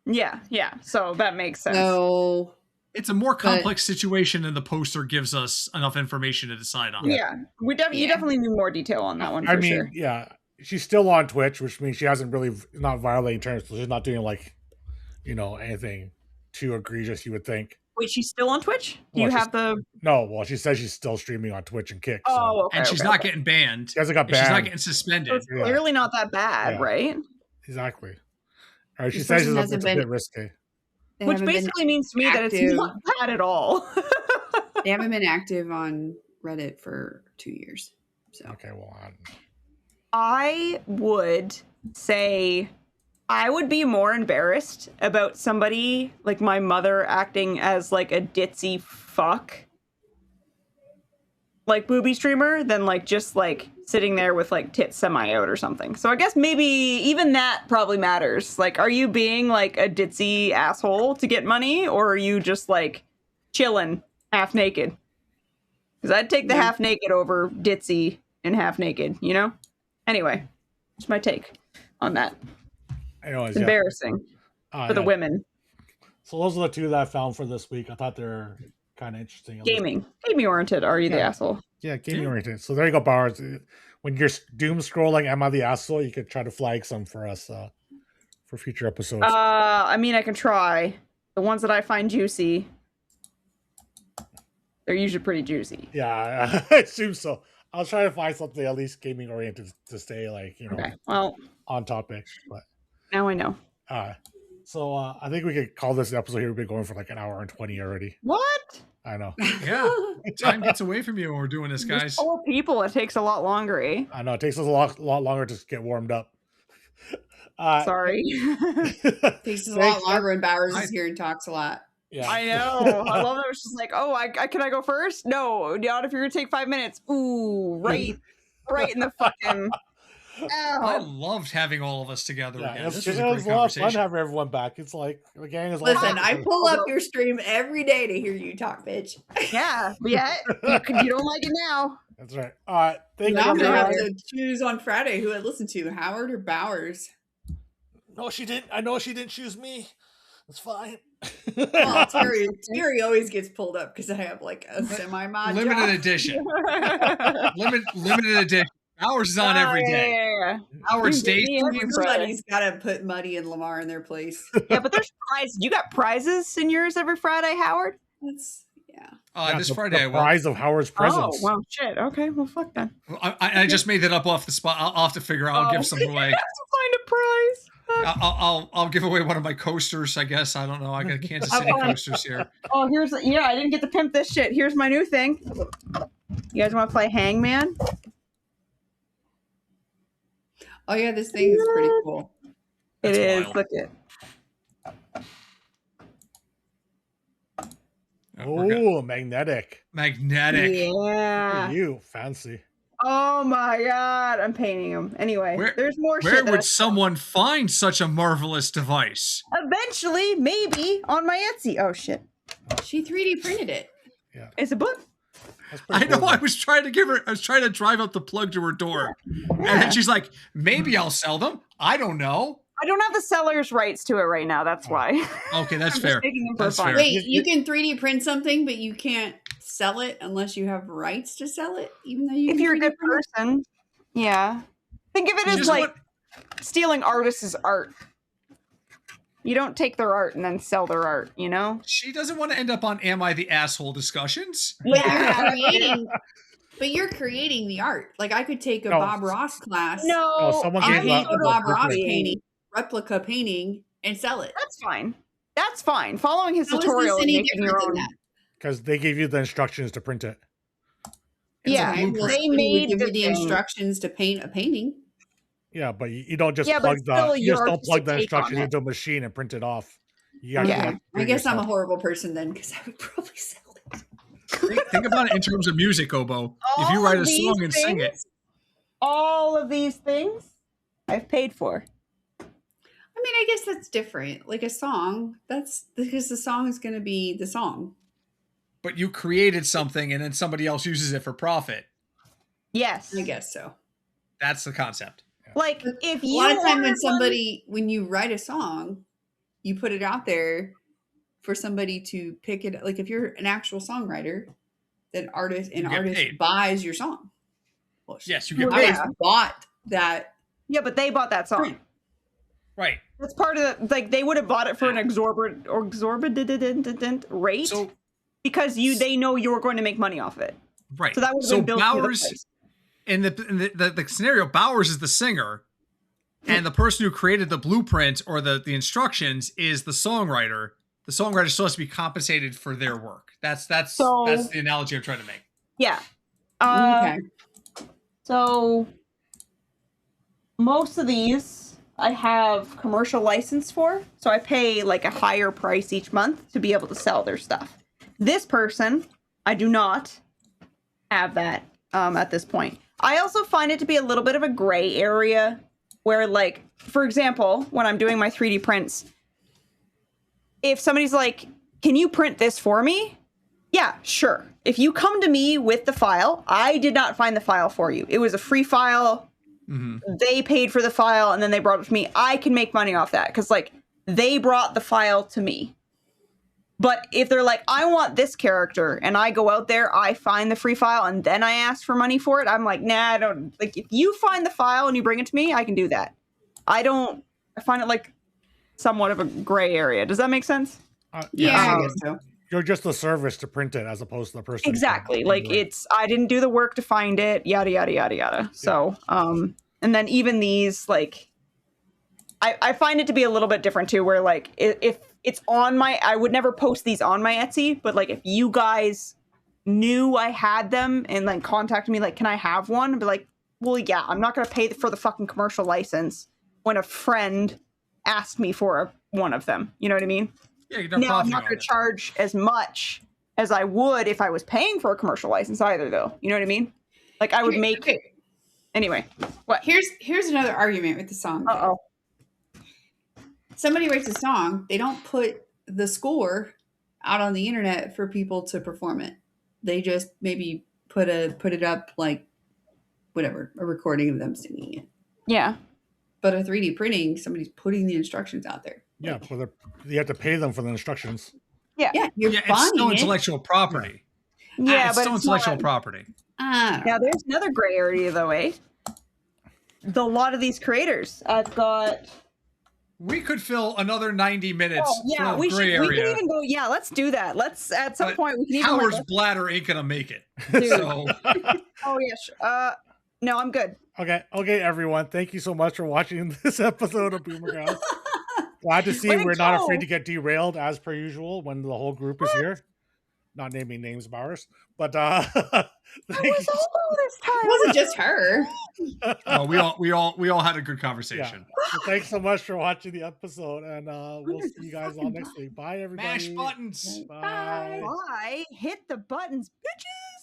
Yeah. So that makes sense. So it's a more complex situation than the poster gives us enough information to decide on. Yeah. You definitely need more detail on that one for sure. Yeah. She's still on Twitch, which means she hasn't really not violating terms. So she's not doing anything too egregious, you would think. Wait, she's still on Twitch? Do you have the... No, well, she says she's still streaming on Twitch and Kick. Oh, okay. And she's not getting banned. She hasn't got banned. She's not getting suspended. So it's clearly not that bad, right? Exactly. All right, she says it's a bit risky. Which basically means to me that it's not bad at all. They haven't been active on Reddit for 2 years. So. Okay, well, I would say I would be more embarrassed about somebody like my mother acting as a ditzy fuck like booby streamer than like just like sitting there with like tits semi out or something. So I guess maybe even that probably matters. Like, are you being like a ditzy asshole to get money, or are you just like chilling half naked? Because I'd take the half naked over ditzy and half naked, you know? Anyway, that's my take on that. Anyways, It's embarrassing for the women. So those are the two that I found for this week. I thought they're kind of interesting. Gaming oriented. Are you the asshole? Yeah, gaming oriented. So there you go, Bowers. When you're doom scrolling, am I the asshole? You could try to flag some for us for future episodes. I mean, I can try. The ones that I find juicy, they're usually pretty juicy. Yeah, I assume so. I'll try to find something at least gaming oriented to stay like on topic. But now I know. So I think we could call this episode here. We've been going for like an hour and 20 already. What? I know. Yeah, time gets away from you when we're doing this, guys. 4 people. It takes a lot longer, eh? I know it takes us a lot longer to get warmed up. Sorry. Takes us a lot longer when Bowers is here and talks a lot. Yeah, I know. I love that. It's just like, oh, can I go first? No, not if you're gonna take 5 minutes. Ooh, right in the fucking. I loved having all of us together again. It This was was a great a lot of fun conversation. having everyone back. It's like the gang is. Listen, I pull up your stream every day to hear you talk, bitch. Yeah, you don't like it now. That's right. All right, thank Now you. I'm gonna have to choose on Friday who I'd listen to, Howard or Bowers. No, she didn't. I know she didn't choose me. It's fine. Well, Terry always gets pulled up because I have like a semi-mod Limited job. edition. Limited edition. Ours is on every day. Yeah. Howard's days. Somebody's got to put Muddy and Lamar in their place. Yeah, but there's prizes. You got prizes in yours every Friday, Howard? That's This Friday, I will. Prize of Howard's presence. Oh, well, shit. Okay, well, fuck then. I just made that up off the spot. I'll have to figure out. I'll give some away. I have to find a prize. I'll give away one of my coasters. I guess I don't know. I got Kansas City coasters here. Oh, I didn't get to pimp this shit. Here's my new thing. You guys want to play Hangman? Oh yeah, this thing is pretty cool. It is. Wild. Look it. Oh, magnetic. Magnetic. Yeah. You fancy. Oh my god, I'm painting them. Anyway, there's more shit. Where would someone find such a marvelous device? Eventually, maybe on my Etsy. Oh shit. She 3D printed it. Yeah. It's a book. I know. I was trying to drive up the plug to her door. Yeah. And then she's like, maybe I'll sell them. I don't know. I don't have the seller's rights to it right now. That's why. Okay, that's I'm fair. just making them for That's fun. fair. Wait, you can 3D print something, but you can't sell it unless you have rights to sell it, even though you If can you're a 3D good print it? person, yeah. Think of it as Just like stealing artists' art. You don't take their art and then sell their art, you know? She doesn't want to end up on Am I the Asshole discussions. But you're creating the art. Like I could take a Bob Ross class. No, someone and gave paint a Bob Ross blueprint. painting, replica painting, and sell it. That's fine. That's fine. Following his How is tutorial this and any making your different own. than that? Because they gave you the instructions to print it. Yeah, Okay, well, they somebody would made give the you the thing. instructions to paint a painting. Yeah, but you don't just Yeah, but still you just your don't plug the artistic take on instructions it. into a machine and print it off. You Yeah. actually I guess I'm a horrible person then because I would probably sell it. Think about it in terms of music, Obo. If you All write a of these song and sing it. things- all of these things I've paid for. I mean, I guess that's different. Like a song, that's because the song is going to be the song. But you created something and then somebody else uses it for profit. Yes. I guess so. That's the concept. Like if A you lot of time ordered when you write a song, you put it out there for somebody to pick it. Like if you're an actual songwriter, then artist paid. buys your song. Well, Yes, you get Well, paid. yeah. bought that. yeah, but they bought that song. Right. That's part of the like they would have bought it for an exorbitant rate So because they know you're going to make money off it. right. So that would have So been built into the Bowers price. in the scenario, Bowers is the singer, and the person who created the blueprint or the instructions is the songwriter. The songwriter is supposed to be compensated for their work. That's the analogy I'm trying to make. Yeah. Okay. So most of these I have commercial license for, so I pay like a higher price each month to be able to sell their stuff. This person, I do not. have that at this point. I also find it to be a little bit of a gray area where, like, for example, when I'm doing my 3D prints, if somebody's like, can you print this for me? Yeah, sure. If you come to me with the file, I did not find the file for you. It was a free file. Mm-hmm. They paid for the file and then they brought it to me. I can make money off that because, like, they brought the file to me. But if they're like, I want this character, and I go out there, I find the free file, and then I ask for money for it, I'm like, nah, I don't. Like, if you find the file and you bring it to me, I can do that. I find it like somewhat of a gray area. Does that make sense? Yeah, I guess so. You're just the service to print it as opposed to the person. Exactly. Like, I didn't do the work to find it, yada, yada, yada, yada. So, and then even these, like, I find it to be a little bit different too, where, like, if it's on I would never post these on my Etsy, but, like, if you guys knew I had them and, like, contacted me, like, can I have one? I'd be like, well, yeah, I'm not going to pay for the fucking commercial license when a friend asked me for one of them. You know what I mean? Yeah, now, I'm not going to charge as much as I would if I was paying for a commercial license either, though. You know what I mean? Like, I would make... Okay. Anyway, what? Here's another argument with the song. Uh-oh. Somebody writes a song, they don't put the score out on the internet for people to perform it. They just maybe put it up, like, whatever, a recording of them singing it. Yeah. But a 3D printing, somebody's putting the instructions out there. Yeah, you have to pay them for the instructions. Yeah. Yeah, it's still intellectual property. Yeah, it's but still intellectual property. Now, there's another gray area, though, eh? A lot of these creators, I've got... We could fill another 90 minutes yeah, for we gray should. area. We can even go. Yeah, let's do that. Let's at some point we can even. Howard's bladder ain't gonna make it. Dude. So. Oh yes. No, I'm good. Okay, everyone. Thank you so much for watching this episode of Boomer Grounds. Glad to see we're not afraid to get derailed as per usual when the whole group is here. Not naming names of ours, but That was all this time. It wasn't just her. No, we all had a good conversation. Yeah. So thanks so much for watching the episode, and we'll see you guys all next week. Bye, everybody. Mash buttons. Bye. Bye. Hit the buttons, bitches.